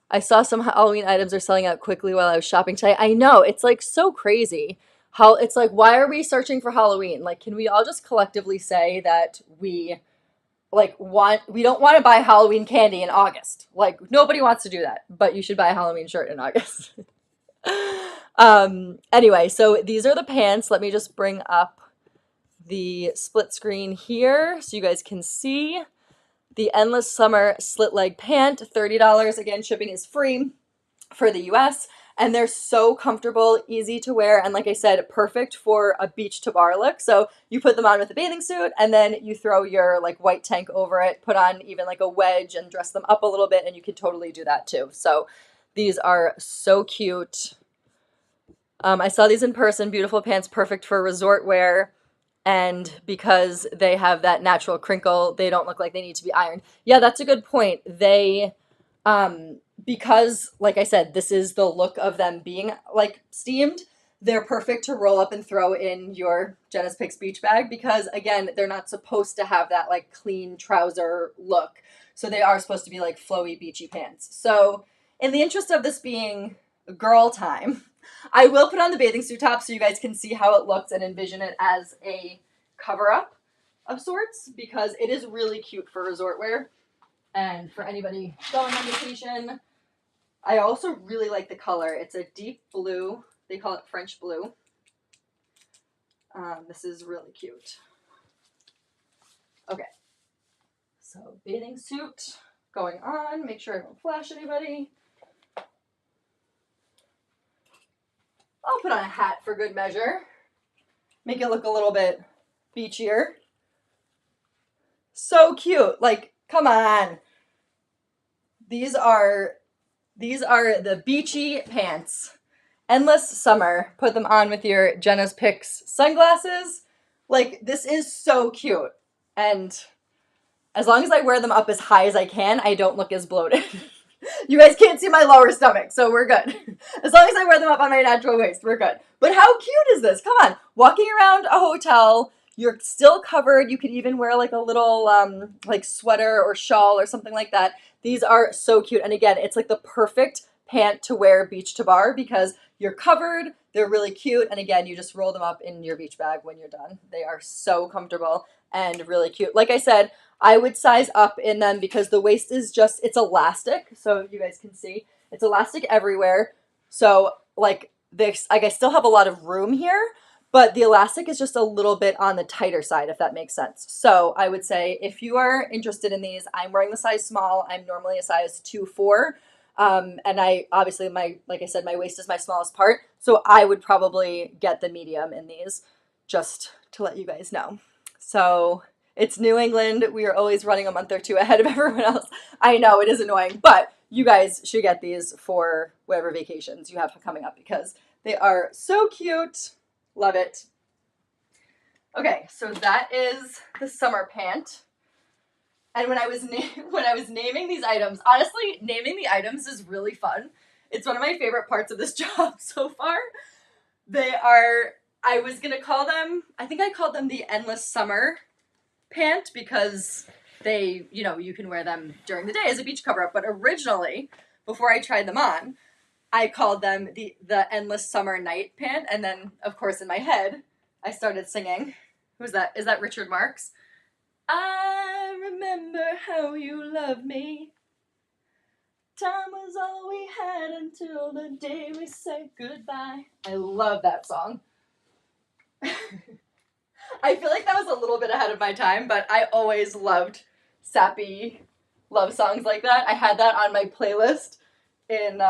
I saw some Halloween items are selling out quickly while I was shopping today. I know, it's like so crazy how it's like, why are we searching for Halloween? Like, can we all just collectively say that we don't want to buy Halloween candy in August? Like, nobody wants to do that, but you should buy a Halloween shirt in August. Anyway, so these are the pants. Let me just bring up the split screen here so you guys can see. The Endless Summer Slit Leg Pant, $30. Again, shipping is free for the US. And they're so comfortable, easy to wear, and like I said, perfect for a beach to bar look. So you put them on with a bathing suit, and then you throw your like white tank over it, put on even like a wedge and dress them up a little bit, and you can totally do that too. So these are so cute. I saw these in person, beautiful pants, perfect for resort wear. And because they have that natural crinkle, they don't look like they need to be ironed. Yeah, that's a good point. Because, like I said, this is the look of them being like steamed, they're perfect to roll up and throw in your Jenna's Picks beach bag because, again, they're not supposed to have that like clean trouser look. So they are supposed to be like flowy, beachy pants. So, in the interest of this being girl time, I will put on the bathing suit top so you guys can see how it looks and envision it as a cover up of sorts because it is really cute for resort wear and for anybody going on vacation. I also really like the color. It's a deep blue. They call it French blue. This is really cute. Okay. So bathing suit going on. Make sure I don't flash anybody. I'll put on a hat for good measure. Make it look a little bit beachier. So cute. Like, come on. These are the beachy pants. Endless summer. Put them on with your Jenna's Picks sunglasses. Like, this is so cute. And as long as I wear them up as high as I can, I don't look as bloated. You guys can't see my lower stomach, so we're good. As long as I wear them up on my natural waist, we're good. But how cute is this? Come on. Walking around a hotel, you're still covered. You could even wear like a little like sweater or shawl or something like that. These are so cute. And again, it's like the perfect pant to wear beach to bar because you're covered. They're really cute. And again, you just roll them up in your beach bag when you're done. They are so comfortable and really cute. Like I said, I would size up in them because the waist is just, it's elastic. So you guys can see it's elastic everywhere. So like this, like I still have a lot of room here, but the elastic is just a little bit on the tighter side, if that makes sense. So I would say if you are interested in these, I'm wearing the size small. I'm normally a size 2-4. And I obviously like I said, my waist is my smallest part. So I would probably get the medium in these just to let you guys know. So it's New England. We are always running a month or two ahead of everyone else. I know it is annoying, but you guys should get these for whatever vacations you have coming up because they are so cute. Love it. Okay, so that is the summer pant. And when I was naming these items, honestly, naming the items is really fun. It's one of my favorite parts of this job so far. I was going to call them, I think I called them the Endless Summer pant because they, you can wear them during the day as a beach cover-up. But originally, before I tried them on, I called them the Endless Summer Night pant. And then, of course, in my head, I started singing. Who's that? Is that Richard Marx? I remember how you loved me. Time was all we had until the day we said goodbye. I love that song. I feel like that was a little bit ahead of my time, but I always loved sappy love songs like that. I had that on my playlist in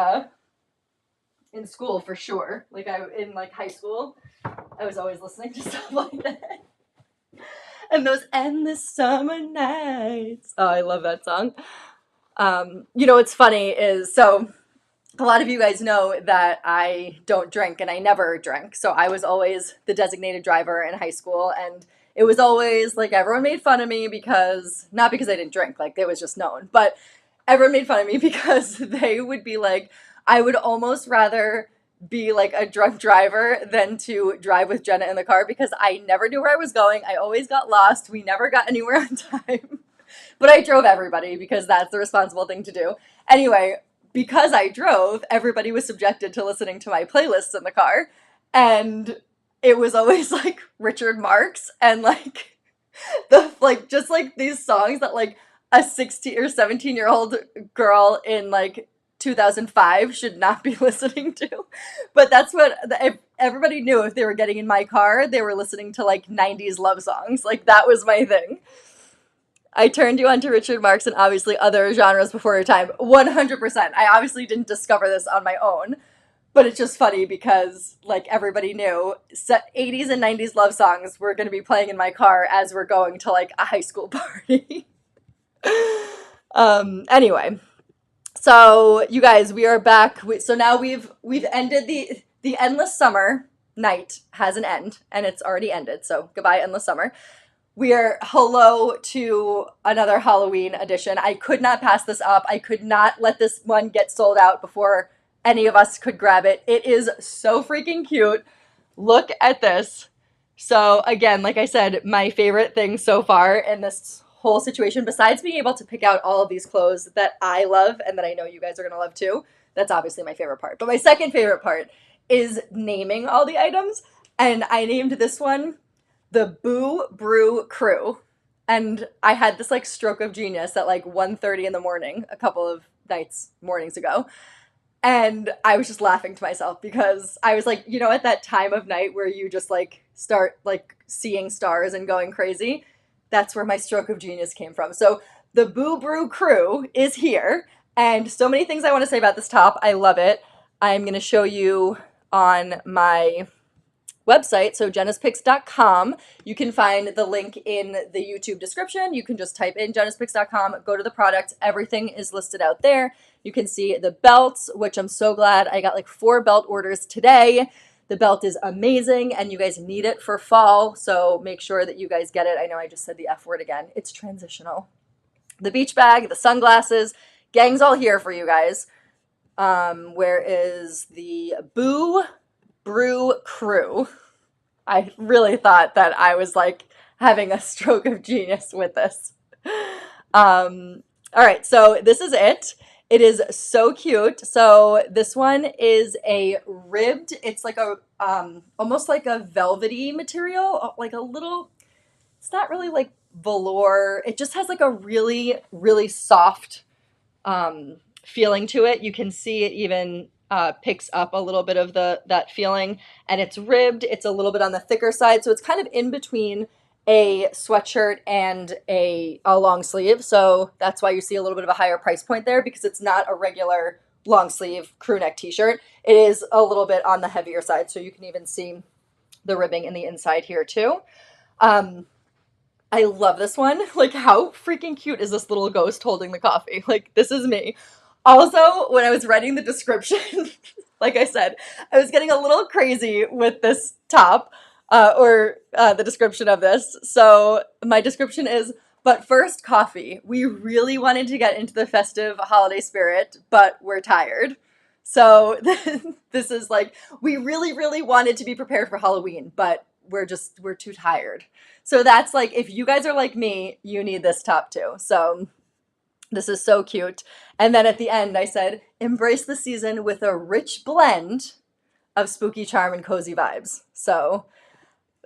school for sure. In high school, I was always listening to stuff like that. And those endless summer nights. Oh, I love that song. What's funny is, so a lot of you guys know that I don't drink and I never drank. So I was always the designated driver in high school. And it was always like everyone made fun of me not because I didn't drink, like it was just known, but everyone made fun of me because they would be like, I would almost rather be like a drunk driver than to drive with Jenna in the car because I never knew where I was going. I always got lost. We never got anywhere on time. But I drove everybody because that's the responsible thing to do. Anyway, because I drove, everybody was subjected to listening to my playlists in the car. And it was always like Richard Marx and just these songs that like a 16 or 17-year-old girl in 2005 should not be listening to. But that's what everybody knew. If they were getting in my car, they were listening to 90s love songs. That was my thing. I turned you on to Richard Marx and obviously other genres before your time. 100%. I obviously didn't discover this on my own, but it's just funny because everybody knew 80s and 90s love songs were going to be playing in my car as we're going to a high school party. Anyway, so you guys, we are back. So now we've ended the endless summer night has an end, and it's already ended. So goodbye, endless summer. We are hello to another Halloween edition. I could not pass this up. I could not let this one get sold out before any of us could grab it. It is so freaking cute. Look at this. So again, like I said, my favorite thing so far in this whole situation, besides being able to pick out all of these clothes that I love and that I know you guys are going to love too, that's obviously my favorite part. But my second favorite part is naming all the items. And I named this one the Boo Brew Crew. And I had this like stroke of genius at like 1:30 in the morning a couple of mornings ago. And I was just laughing to myself because I was like, you know, at that time of night where you just like start like seeing stars and going crazy, that's where my stroke of genius came from. So the Boo Brew Crew is here, and so many things I want to say about this top. I love it. I'm going to show you on my website, so jena'spicks.com. You can find the link in the YouTube description. You can just type in jena'spicks.com, go to the product. Everything is listed out there. You can see the belts, which I'm so glad. I got like 4 belt orders today. The belt is amazing, and you guys need it for fall, so make sure that you guys get it. I know I just said the F word again. It's transitional. The beach bag, the sunglasses, gang's all here for you guys. Where is the Boo Brew Crew? I really thought that I was like having a stroke of genius with this. All right, so this is it. It is so cute. So this one is a ribbed, it's like a, almost like a velvety material, like a little, it's not really like velour. It just has like a really, really soft feeling to it. You can see it even picks up a little bit of that feeling, and it's ribbed. It's a little bit on the thicker side, so it's kind of in between a sweatshirt and a long sleeve. So that's why you see a little bit of a higher price point there, because it's not a regular long sleeve crew neck t-shirt. It is a little bit on the heavier side, so you can even see the ribbing in the inside here too. I love this one. Like, how freaking cute is this little ghost holding the coffee? Like, this is me. Also, when I was writing the description, like I said, I was getting a little crazy with this top, or the description of this. So my description is, but first coffee. We really wanted to get into the festive holiday spirit, but we're tired. So this is like, we really, really wanted to be prepared for Halloween, but we're too tired. So that's like, if you guys are like me, you need this top too. So this is so cute. And then at the end, I said, embrace the season with a rich blend of spooky charm and cozy vibes. So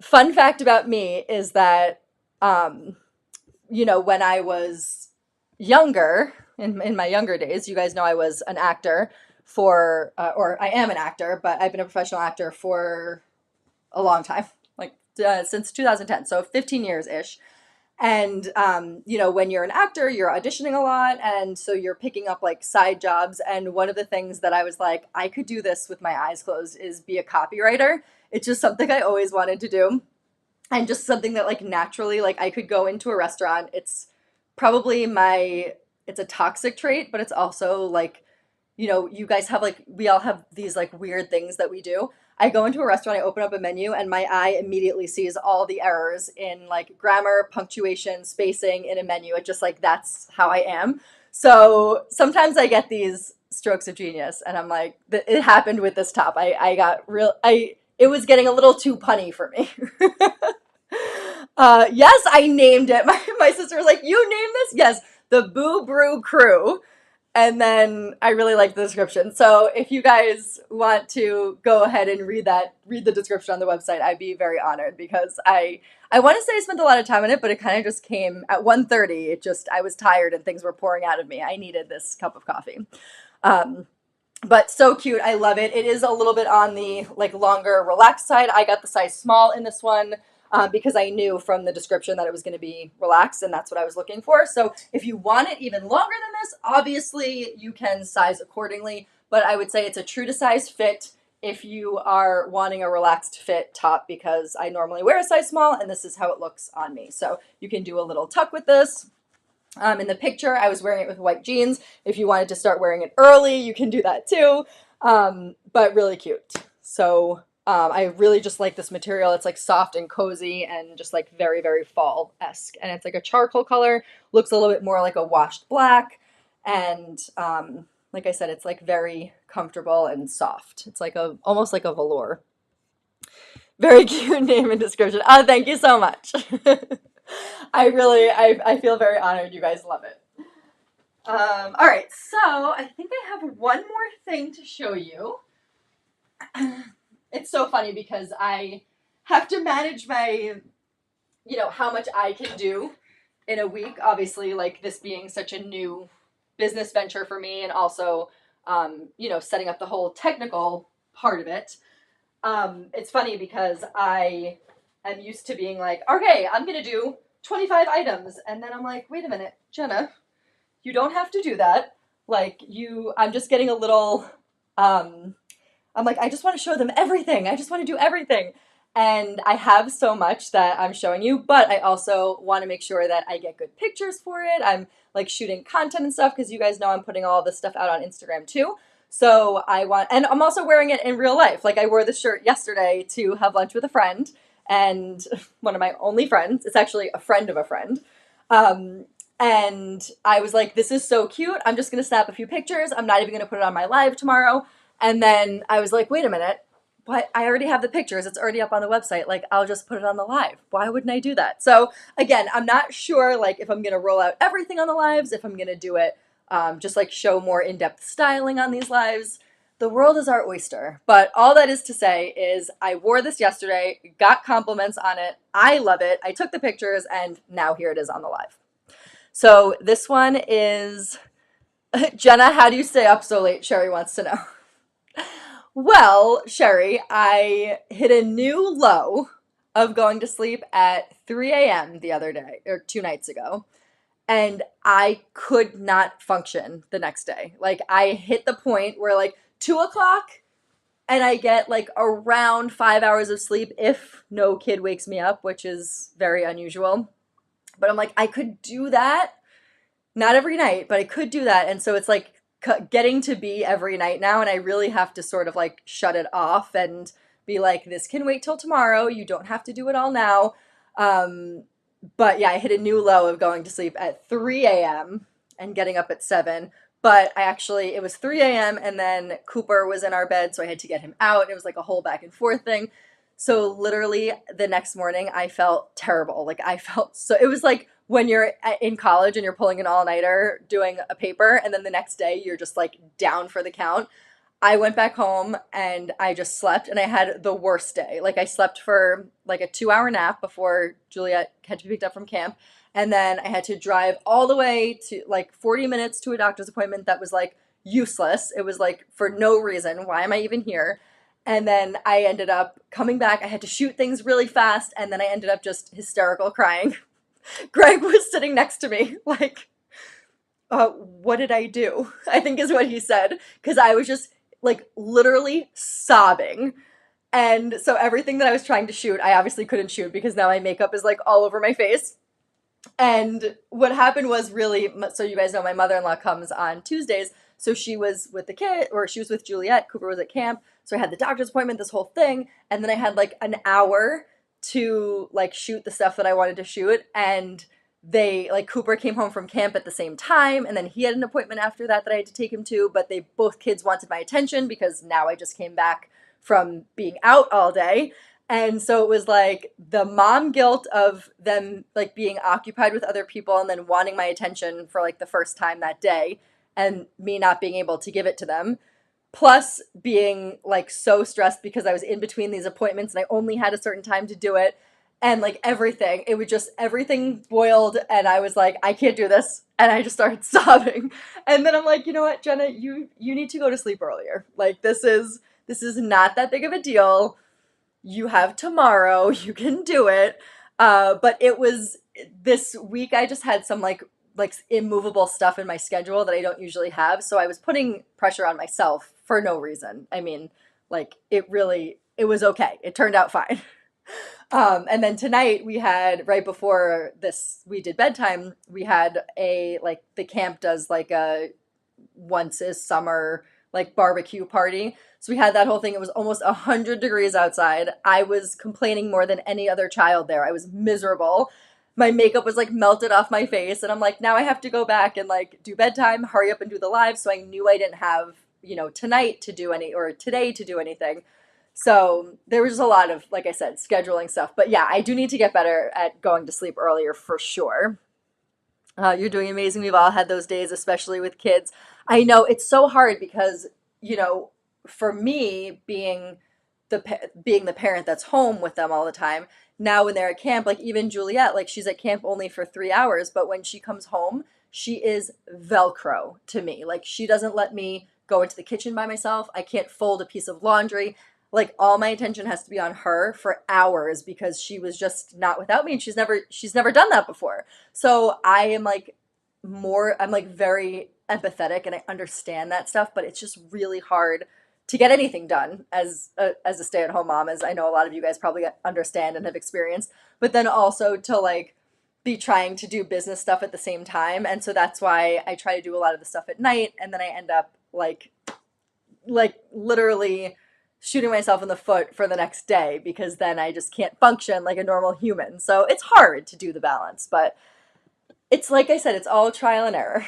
fun fact about me is that, you know, when I was younger, in my younger days, you guys know I was an actor for, or I am an actor, but I've been a professional actor for a long time, like since 2010, so 15 years-ish. And, you know, when you're an actor, you're auditioning a lot. And so you're picking up like side jobs. And one of the things that I was like, I could do this with my eyes closed, is be a copywriter. It's just something I always wanted to do. And just something that like naturally, like I could go into a restaurant. It's probably it's a toxic trait, but it's also like, you know, you guys have like, we all have these like weird things that we do. I go into a restaurant, I open up a menu, and my eye immediately sees all the errors in like grammar, punctuation, spacing in a menu. It just like, that's how I am. So sometimes I get these strokes of genius, and I'm like, it happened with this top. It was getting a little too punny for me. Yes, I named it. My sister was like, you named this? Yes, the Boo Brew Crew. And then I really like the description. So if you guys want to go ahead and read the description on the website, I'd be very honored, because I want to say I spent a lot of time on it, but it kind of just came at 1:30. I was tired and things were pouring out of me. I needed this cup of coffee. But so cute. I love it. It is a little bit on the like longer relaxed side. I got the size small in this one. Because I knew from the description that it was going to be relaxed, and that's what I was looking for. So if you want it even longer than this, obviously you can size accordingly, but I would say it's a true to size fit if you are wanting a relaxed fit top, because I normally wear a size small, and this is how it looks on me. So you can do a little tuck with this. In the picture, I was wearing it with white jeans. If you wanted to start wearing it early, you can do that too. But really cute. So I really just like this material. It's like soft and cozy and just like very, very fall-esque. And it's like a charcoal color, looks a little bit more like a washed black. And like I said, it's like very comfortable and soft. It's like a almost like a velour. Very cute name and description. Oh, thank you so much. I feel very honored. You guys love it. All right, so I think I have one more thing to show you. It's so funny because I have to manage my, how much I can do in a week. Obviously, like this being such a new business venture for me, and also, setting up the whole technical part of it. It's funny because I am used to being like, okay, I'm going to do 25 items. And then I'm like, wait a minute, Jenna, you don't have to do that. I'm just getting a little, I'm like, I just want to show them everything. I just want to do everything. And I have so much that I'm showing you, but I also want to make sure that I get good pictures for it. I'm like shooting content and stuff because you guys know I'm putting all this stuff out on Instagram too. So and I'm also wearing it in real life. Like I wore this shirt yesterday to have lunch with a friend, and one of my only friends. It's actually a friend of a friend. And I was like, this is so cute. I'm just going to snap a few pictures. I'm not even going to put it on my live tomorrow. And then I was like, wait a minute. But I already have the pictures. It's already up on the website. Like, I'll just put it on the live. Why wouldn't I do that? So again, I'm not sure like if I'm going to roll out everything on the lives, if I'm going to do it, just like show more in-depth styling on these lives. The world is our oyster. But all that is to say is I wore this yesterday, got compliments on it. I love it. I took the pictures, and now here it is on the live. So this one is, Jenna, how do you stay up so late? Sherry wants to know. Well, Sherry, I hit a new low of going to sleep at 3 a.m. the other day, or 2 nights ago, and I could not function the next day. Like, I hit the point where, like, 2 o'clock, and I get, like, around 5 hours of sleep if no kid wakes me up, which is very unusual. But I'm like, I could do that. Not every night, but I could do that. And so it's like getting to be every night now, and I really have to sort of like shut it off and be like, this can wait till tomorrow. You don't have to do it all now. But yeah, I hit a new low of going to sleep at 3 a.m. and getting up at 7. But it was 3 a.m. and then Cooper was in our bed, so I had to get him out. It was like a whole back and forth thing. So literally the next morning I felt terrible. Like it was like when you're in college and you're pulling an all-nighter doing a paper, and then the next day you're just like down for the count. I went back home and I just slept, and I had the worst day. Like I slept for like a 2-hour nap before Juliet had to be picked up from camp. And then I had to drive all the way to like 40 minutes to a doctor's appointment that was like useless. It was like for no reason. Why am I even here? And then I ended up coming back. I had to shoot things really fast. And then I ended up just hysterical crying. Greg was sitting next to me like, what did I do? I think is what he said. Because I was just like literally sobbing. And so everything that I was trying to shoot, I obviously couldn't shoot because now my makeup is like all over my face. And what happened was so you guys know my mother-in-law comes on Tuesdays. So she was with the kid, or she was with Juliet. Cooper was at camp. So I had the doctor's appointment, this whole thing. And then I had like an hour to like shoot the stuff that I wanted to shoot. And Cooper came home from camp at the same time. And then he had an appointment after that I had to take him to. But both kids wanted my attention because now I just came back from being out all day. And so it was like the mom guilt of them like being occupied with other people and then wanting my attention for like the first time that day, and me not being able to give it to them, plus being like so stressed because I was in between these appointments and I only had a certain time to do it. And like everything boiled, and I was like, I can't do this. And I just started sobbing. And then I'm like, you know what, Jenna, you need to go to sleep earlier. Like this is not that big of a deal. You have tomorrow, you can do it. But it was this week, I just had some like immovable stuff in my schedule that I don't usually have. So I was putting pressure on myself for no reason. I mean, like it was okay. It turned out fine. And then tonight we had, right before we did bedtime, we had the camp does like a once a summer like barbecue party. So we had that whole thing. It was almost 100 degrees outside. I was complaining more than any other child there. I was miserable. My makeup was like melted off my face. And I'm like, now I have to go back and like do bedtime, hurry up and do the live. So I knew I didn't have, tonight to do any or today to do anything. So there was just a lot of, like I said, scheduling stuff. But yeah, I do need to get better at going to sleep earlier for sure. You're doing amazing. We've all had those days, especially with kids. I know it's so hard because, you know, for me being being the parent that's home with them all the time, now when they're at camp, like even Juliet, like she's at camp only for 3 hours, but when she comes home, she is Velcro to me. Like she doesn't let me go into the kitchen by myself. I can't fold a piece of laundry. Like all my attention has to be on her for hours because she was just not without me and she's never done that before. So I am like I'm like very empathetic and I understand that stuff, but it's just really hard to get anything done as a stay-at-home mom, as I know a lot of you guys probably understand and have experienced, but then also to like be trying to do business stuff at the same time. And so that's why I try to do a lot of the stuff at night and then I end up like literally shooting myself in the foot for the next day because then I just can't function like a normal human. So it's hard to do the balance, but it's like I said, it's all trial and error.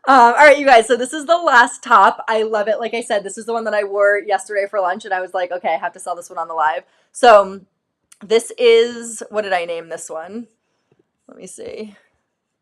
All right, you guys. So this is the last top. I love it. Like I said, this is the one that I wore yesterday for lunch, and I was like, okay, I have to sell this one on the live. So this is, what did I name this one? Let me see.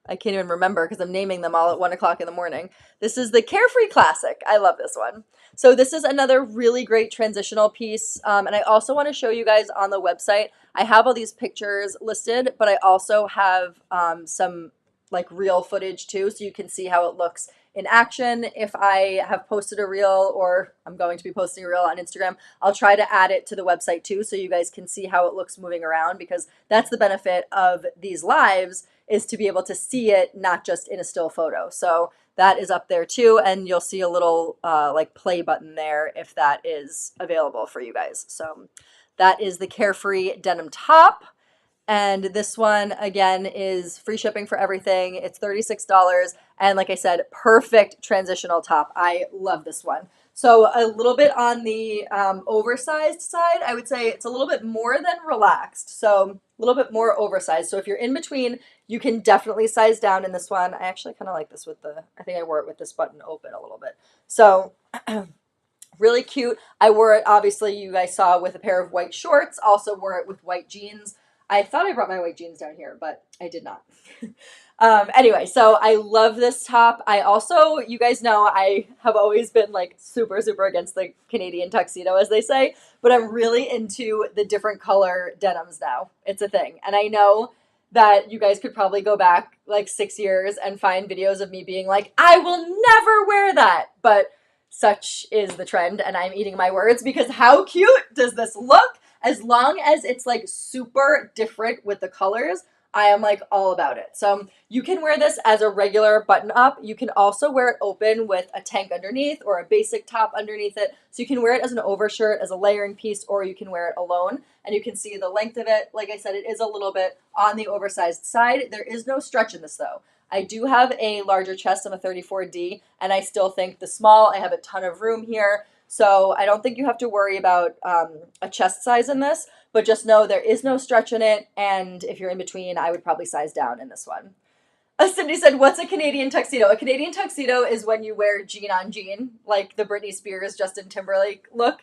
I can't even remember because I'm naming them all at 1 o'clock in the morning. This is the Carefree Classic. I love this one. So this is another really great transitional piece. And I also want to show you guys on the website. I have all these pictures listed, but I also have some like reel footage too, so you can see how it looks in action. If I have posted a reel or I'm going to be posting a reel on Instagram, I'll try to add it to the website too, so you guys can see how it looks moving around, because that's the benefit of these lives, is to be able to see it not just in a still photo. So that is up there too, and you'll see a little like play button there if that is available for you guys. So that is the Carefree denim top. And this one, again, is free shipping for everything. It's $36. And like I said, perfect transitional top. I love this one. So a little bit on the oversized side, I would say it's a little bit more than relaxed. So a little bit more oversized. So if you're in between, you can definitely size down in this one. I actually kind of like this with I think I wore it with this button open a little bit. So really cute. I wore it, obviously, you guys saw, with a pair of white shorts. Also wore it with white jeans. I thought I brought my white jeans down here, but I did not. Anyway, so I love this top. I also, you guys know, I have always been like super, super against the Canadian tuxedo, as they say, but I'm really into the different color denims now. It's a thing. And I know that you guys could probably go back like 6 years and find videos of me being like, I will never wear that. But such is the trend, and I'm eating my words, because how cute does this look? As long as it's like super different with the colors, I am like all about it. So you can wear this as a regular button up. You can also wear it open with a tank underneath or a basic top underneath it. So you can wear it as an overshirt, as a layering piece, or you can wear it alone. And you can see the length of it. Like I said, it is a little bit on the oversized side. There is no stretch in this though. I do have a larger chest. I'm a 34D, and I still think the small, I have a ton of room here. So I don't think you have to worry about a chest size in this, but just know there is no stretch in it. And if you're in between, I would probably size down in this one. Cindy said, what's a Canadian tuxedo? A Canadian tuxedo is when you wear jean on jean, like the Britney Spears, Justin Timberlake look.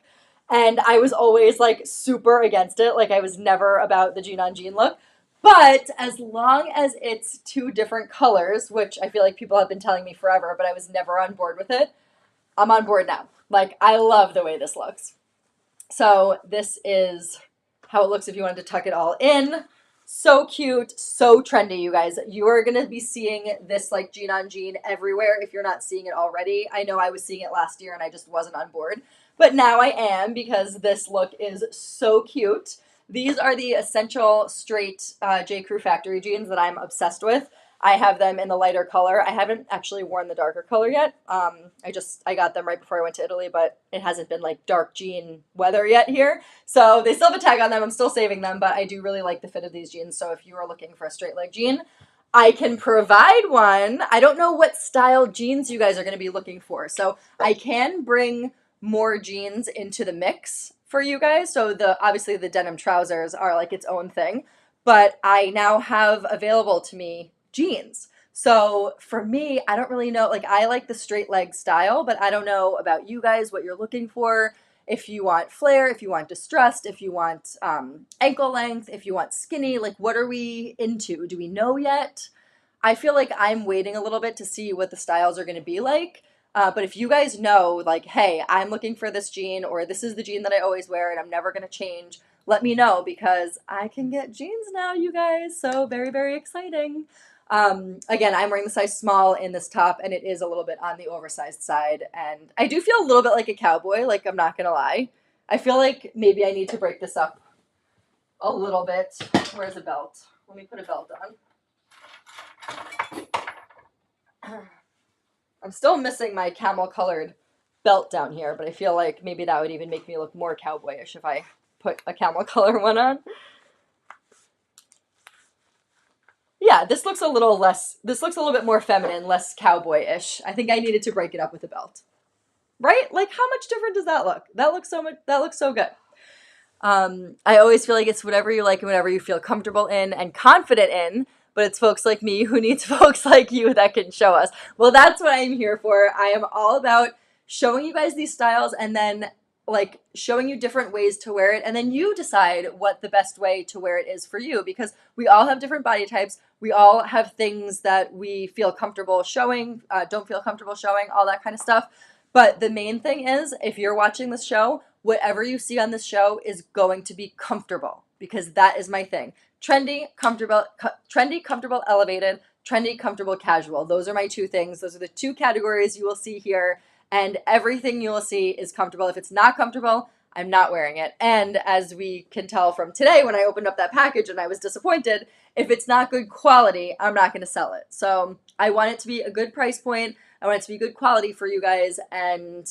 And I was always like super against it. Like I was never about the jean on jean look. But as long as it's two different colors, which I feel like people have been telling me forever, but I was never on board with it, I'm on board now. Like, I love the way this looks. So this is how it looks if you wanted to tuck it all in. So cute, so trendy, you guys. You are going to be seeing this like jean on jean everywhere if you're not seeing it already. I know I was seeing it last year and I just wasn't on board. But now I am, because this look is so cute. These are the essential straight J. Crew factory jeans that I'm obsessed with. I have them in the lighter color. I haven't actually worn the darker color yet. I got them right before I went to Italy, but it hasn't been like dark jean weather yet here. So they still have a tag on them. I'm still saving them, but I do really like the fit of these jeans. So if you are looking for a straight leg jean, I can provide one. I don't know what style jeans you guys are going to be looking for. So I can bring more jeans into the mix for you guys. So obviously the denim trousers are like its own thing, but I now have available to me jeans. So for me, I don't really know. Like I like the straight leg style, but I don't know about you guys what you're looking for. If you want flare, if you want distressed, if you want ankle length, if you want skinny, like what are we into? Do we know yet? I feel like I'm waiting a little bit to see what the styles are going to be like. But if you guys know, like, hey, I'm looking for this jean, or this is the jean that I always wear and I'm never going to change, let me know because I can get jeans now, you guys. So very, very exciting. Again, I'm wearing the size small in this top, and it is a little bit on the oversized side. And I do feel a little bit like a cowboy, like I'm not gonna lie. I feel like maybe I need to break this up a little bit. Where's the belt? Let me put a belt on. I'm still missing my camel colored belt down here, but I feel like maybe that would even make me look more cowboyish if I put a camel color one on. Yeah, this looks a little bit more feminine, less cowboy-ish. I think I needed to break it up with a belt. Right? Like how much different does that look? That looks so good. I always feel like it's whatever you like and whatever you feel comfortable in and confident in, but it's folks like me who needs folks like you that can show us. Well, that's what I'm here for. I am all about showing you guys these styles and then like showing you different ways to wear it, and then you decide what the best way to wear it is for you, because we all have different body types. We all have things that we feel comfortable showing, don't feel comfortable showing, all that kind of stuff. But the main thing is, if you're watching this show, whatever you see on this show is going to be comfortable, because that is my thing. Trendy, comfortable, elevated, trendy, comfortable, casual. Those are my two things. Those are the two categories you will see here, and everything you will see is comfortable. If it's not comfortable, I'm not wearing it. And as we can tell from today, when I opened up that package and I was disappointed, if it's not good quality, I'm not going to sell it. So I want it to be a good price point. I want it to be good quality for you guys, and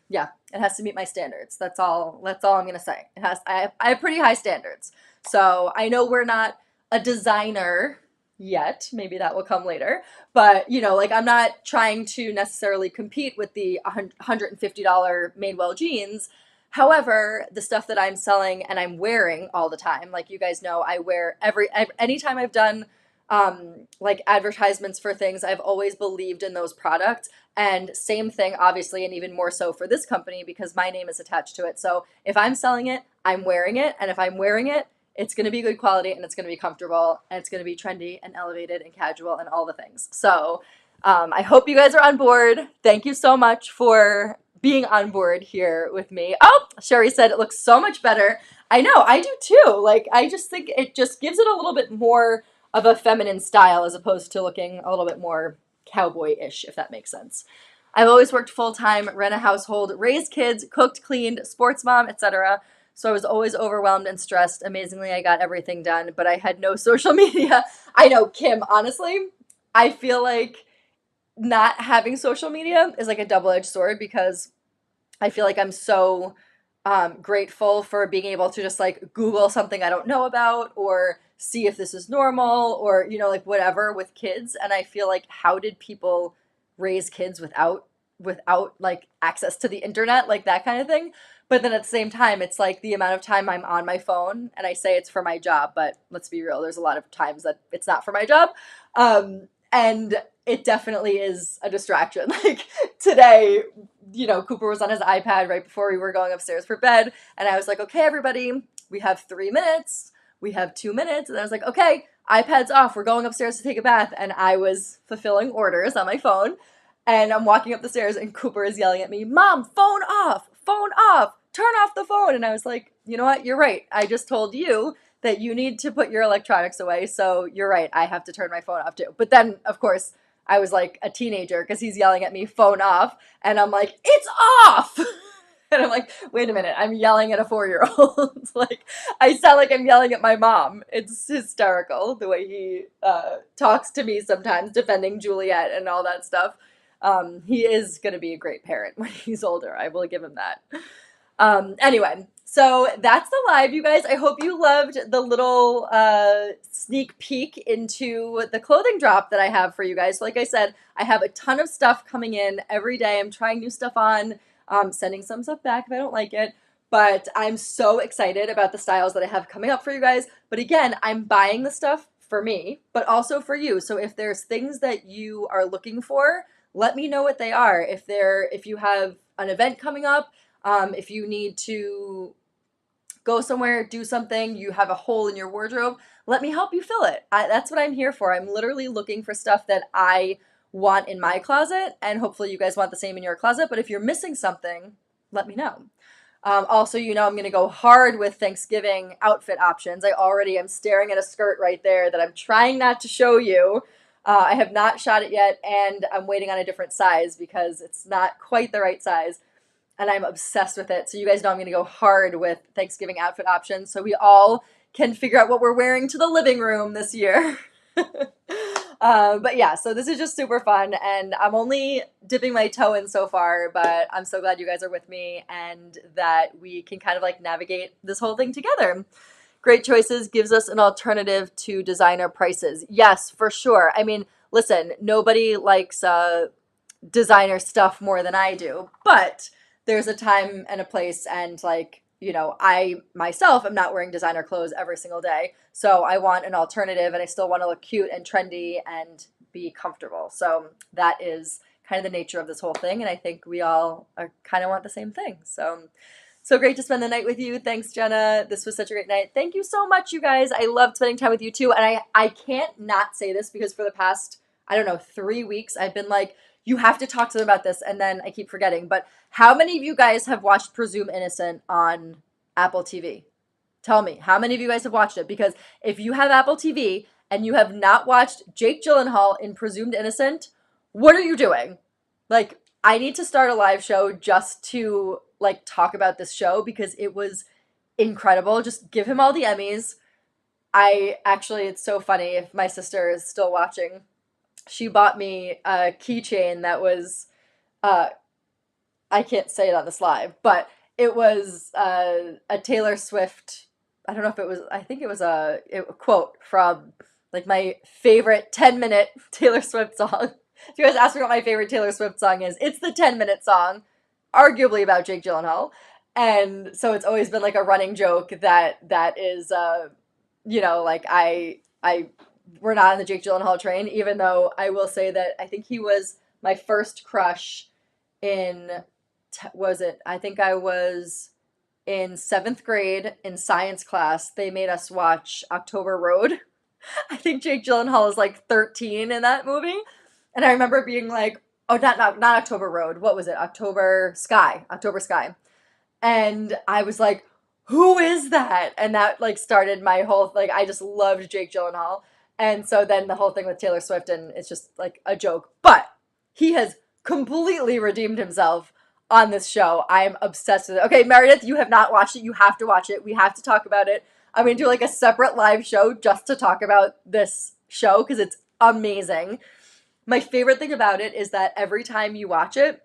yeah, it has to meet my standards. That's all I'm gonna say. I have pretty high standards. So I know we're not a designer yet. Maybe that will come later. But like I'm not trying to necessarily compete with the $150 Madewell jeans. However, the stuff that I'm selling and I'm wearing all the time, like you guys know, I wear anytime I've done like advertisements for things, I've always believed in those products. And same thing, obviously, and even more so for this company because my name is attached to it. So if I'm selling it, I'm wearing it. And if I'm wearing it, it's going to be good quality and it's going to be comfortable and it's going to be trendy and elevated and casual and all the things. So I hope you guys are on board. Thank you so much for being on board here with me. Oh, Sherry said it looks so much better. I know, I do too. Like, I just think it just gives it a little bit more of a feminine style as opposed to looking a little bit more cowboy-ish, if that makes sense. I've always worked full-time, ran a household, raised kids, cooked, cleaned, sports mom, etc. So I was always overwhelmed and stressed. Amazingly, I got everything done, but I had no social media. I know, Kim, honestly, I feel like not having social media is like a double-edged sword because I feel like I'm so grateful for being able to just like Google something I don't know about or see if this is normal or, like whatever with kids. And I feel like, how did people raise kids without like access to the internet, like that kind of thing? But then at the same time, it's like the amount of time I'm on my phone, and I say it's for my job, but let's be real, there's a lot of times that it's not for my job. And it definitely is a distraction. Like today, Cooper was on his iPad right before we were going upstairs for bed. And I was like, okay, everybody, we have 3 minutes. We have 2 minutes. And I was like, okay, iPad's off. We're going upstairs to take a bath. And I was fulfilling orders on my phone. And I'm walking up the stairs and Cooper is yelling at me, Mom, phone off, turn off the phone. And I was like, you know what? You're right. I just told you that you need to put your electronics away. So you're right. I have to turn my phone off too. But then, of course, I was like a teenager because he's yelling at me, phone off. And I'm like, it's off. And I'm like, wait a minute, I'm yelling at a 4-year-old. Like, I sound like I'm yelling at my mom. It's hysterical the way he talks to me sometimes, defending Juliet and all that stuff. He is going to be a great parent when he's older. I will give him that. Anyway, so that's the live, you guys. I hope you loved the little sneak peek into the clothing drop that I have for you guys. So like I said, I have a ton of stuff coming in every day. I'm trying new stuff on, sending some stuff back if I don't like it. But I'm so excited about the styles that I have coming up for you guys. But again, I'm buying the stuff for me, but also for you. So if there's things that you are looking for, let me know what they are. If you have an event coming up, if you need to go somewhere, do something, you have a hole in your wardrobe, let me help you fill it. That's what I'm here for. I'm literally looking for stuff that I want in my closet, and hopefully you guys want the same in your closet. But if you're missing something, let me know. Also, I'm going to go hard with Thanksgiving outfit options. I already am staring at a skirt right there that I'm trying not to show you. I have not shot it yet, and I'm waiting on a different size because it's not quite the right size, and I'm obsessed with it. So you guys know I'm going to go hard with Thanksgiving outfit options so we all can figure out what we're wearing to the living room this year. But yeah, so this is just super fun, and I'm only dipping my toe in so far, but I'm so glad you guys are with me and that we can kind of like navigate this whole thing together. Great Choices gives us an alternative to designer prices. Yes, for sure. I mean, listen, nobody likes designer stuff more than I do, but there's a time and a place, and like, I myself am not wearing designer clothes every single day. So I want an alternative, and I still want to look cute and trendy and be comfortable. So that is kind of the nature of this whole thing. And I think we all are kind of want the same thing. So great to spend the night with you. Thanks, Jenna. This was such a great night. Thank you so much, you guys. I loved spending time with you too. And I can't not say this because for the past, I don't know, 3 weeks, I've been like, you have to talk to them about this. And then I keep forgetting. But how many of you guys have watched Presume Innocent on Apple TV? Tell me, how many of you guys have watched it? Because if you have Apple TV and you have not watched Jake Gyllenhaal in Presumed Innocent, what are you doing? Like, I need to start a live show just to like talk about this show because it was incredible. Just give him all the Emmys. It's so funny. If my sister is still watching, she bought me a keychain that was, I can't say it on this live, but it was a Taylor Swift. I don't know if it was, I think it was a quote from like my favorite 10-minute Taylor Swift song. If you guys ask me what my favorite Taylor Swift song is, it's the 10-minute song, arguably about Jake Gyllenhaal. And so it's always been like a running joke that is, like we're not on the Jake Gyllenhaal train, even though I will say that I think he was my first crush in, I think I was in 7th grade in science class. They made us watch October Road. I think Jake Gyllenhaal is like 13 in that movie. And I remember being like, oh, not October Road. What was it? October Sky. And I was like, who is that? And that like started my whole, like, I just loved Jake Gyllenhaal. And so then the whole thing with Taylor Swift, and it's just like a joke. But he has completely redeemed himself on this show. I am obsessed with it. Okay, Meredith, you have not watched it. You have to watch it. We have to talk about it. I'm going to do like a separate live show just to talk about this show because it's amazing. My favorite thing about it is that every time you watch it,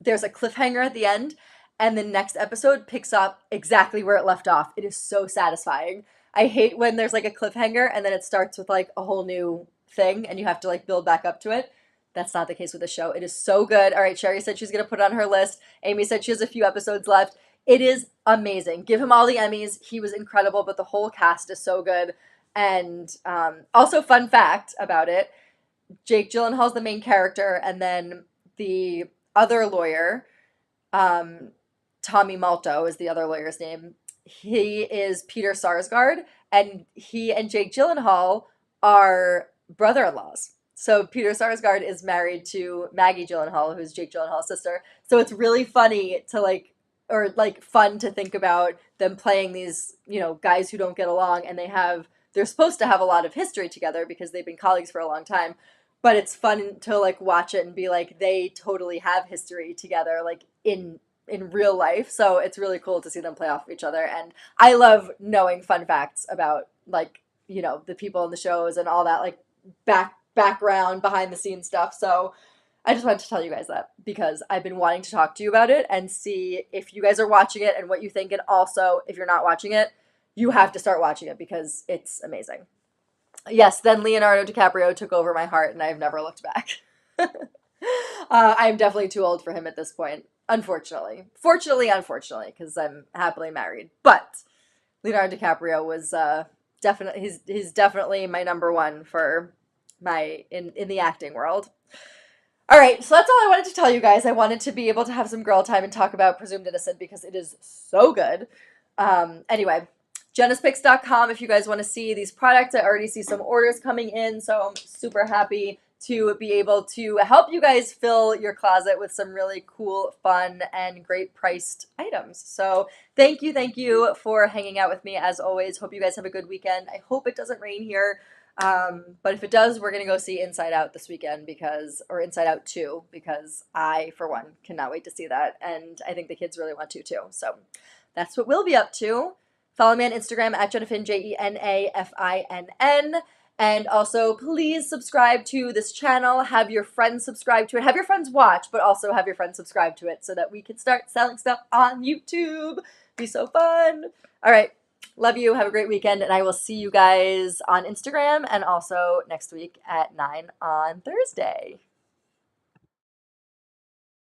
there's a cliffhanger at the end, and the next episode picks up exactly where it left off. It is so satisfying. I hate when there's like a cliffhanger and then it starts with like a whole new thing and you have to like build back up to it. That's not the case with the show. It is so good. All right, Sherry said she's going to put it on her list. Amy said she has a few episodes left. It is amazing. Give him all the Emmys. He was incredible, but the whole cast is so good. And also, fun fact about it, Jake Gyllenhaal's the main character, and then the other lawyer, Tommy Malto is the other lawyer's name. He is Peter Sarsgaard, and he and Jake Gyllenhaal are brother-in-laws. So Peter Sarsgaard is married to Maggie Gyllenhaal, who's Jake Gyllenhaal's sister. So it's really funny to fun to think about them playing these, guys who don't get along, and they're supposed to have a lot of history together because they've been colleagues for a long time. But it's fun to like watch it and be like, they totally have history together, like in real life. So it's really cool to see them play off of each other. And I love knowing fun facts about like, the people in the shows and all that like background behind the scenes stuff. So I just wanted to tell you guys that because I've been wanting to talk to you about it and see if you guys are watching it and what you think. And also, if you're not watching it, you have to start watching it because it's amazing. Yes, then Leonardo DiCaprio took over my heart and I've never looked back. I'm definitely too old for him at this point, unfortunately. Fortunately, unfortunately, because I'm happily married. But Leonardo DiCaprio was definitely he's definitely my number one for my in the acting world. All right, so that's all I wanted to tell you guys. I wanted to be able to have some girl time and talk about Presumed Innocent because it is so good. Anyway, JENA'S if you guys want to see these products. I already see some orders coming in, so I'm super happy to be able to help you guys fill your closet with some really cool, fun, and great priced items. So thank you for hanging out with me as always. Hope you guys have a good weekend. I hope it doesn't rain here. But if it does, we're gonna go see Inside Out this weekend or Inside Out 2, because I, for one, cannot wait to see that. And I think the kids really want to too. So that's what we'll be up to. Follow me on Instagram at Jenafin, JENAFINN. And also, please subscribe to this channel. Have your friends subscribe to it. Have your friends watch, but also have your friends subscribe to it so that we can start selling stuff on YouTube. Be so fun. All right. Love you. Have a great weekend. And I will see you guys on Instagram and also next week at 9 on Thursday.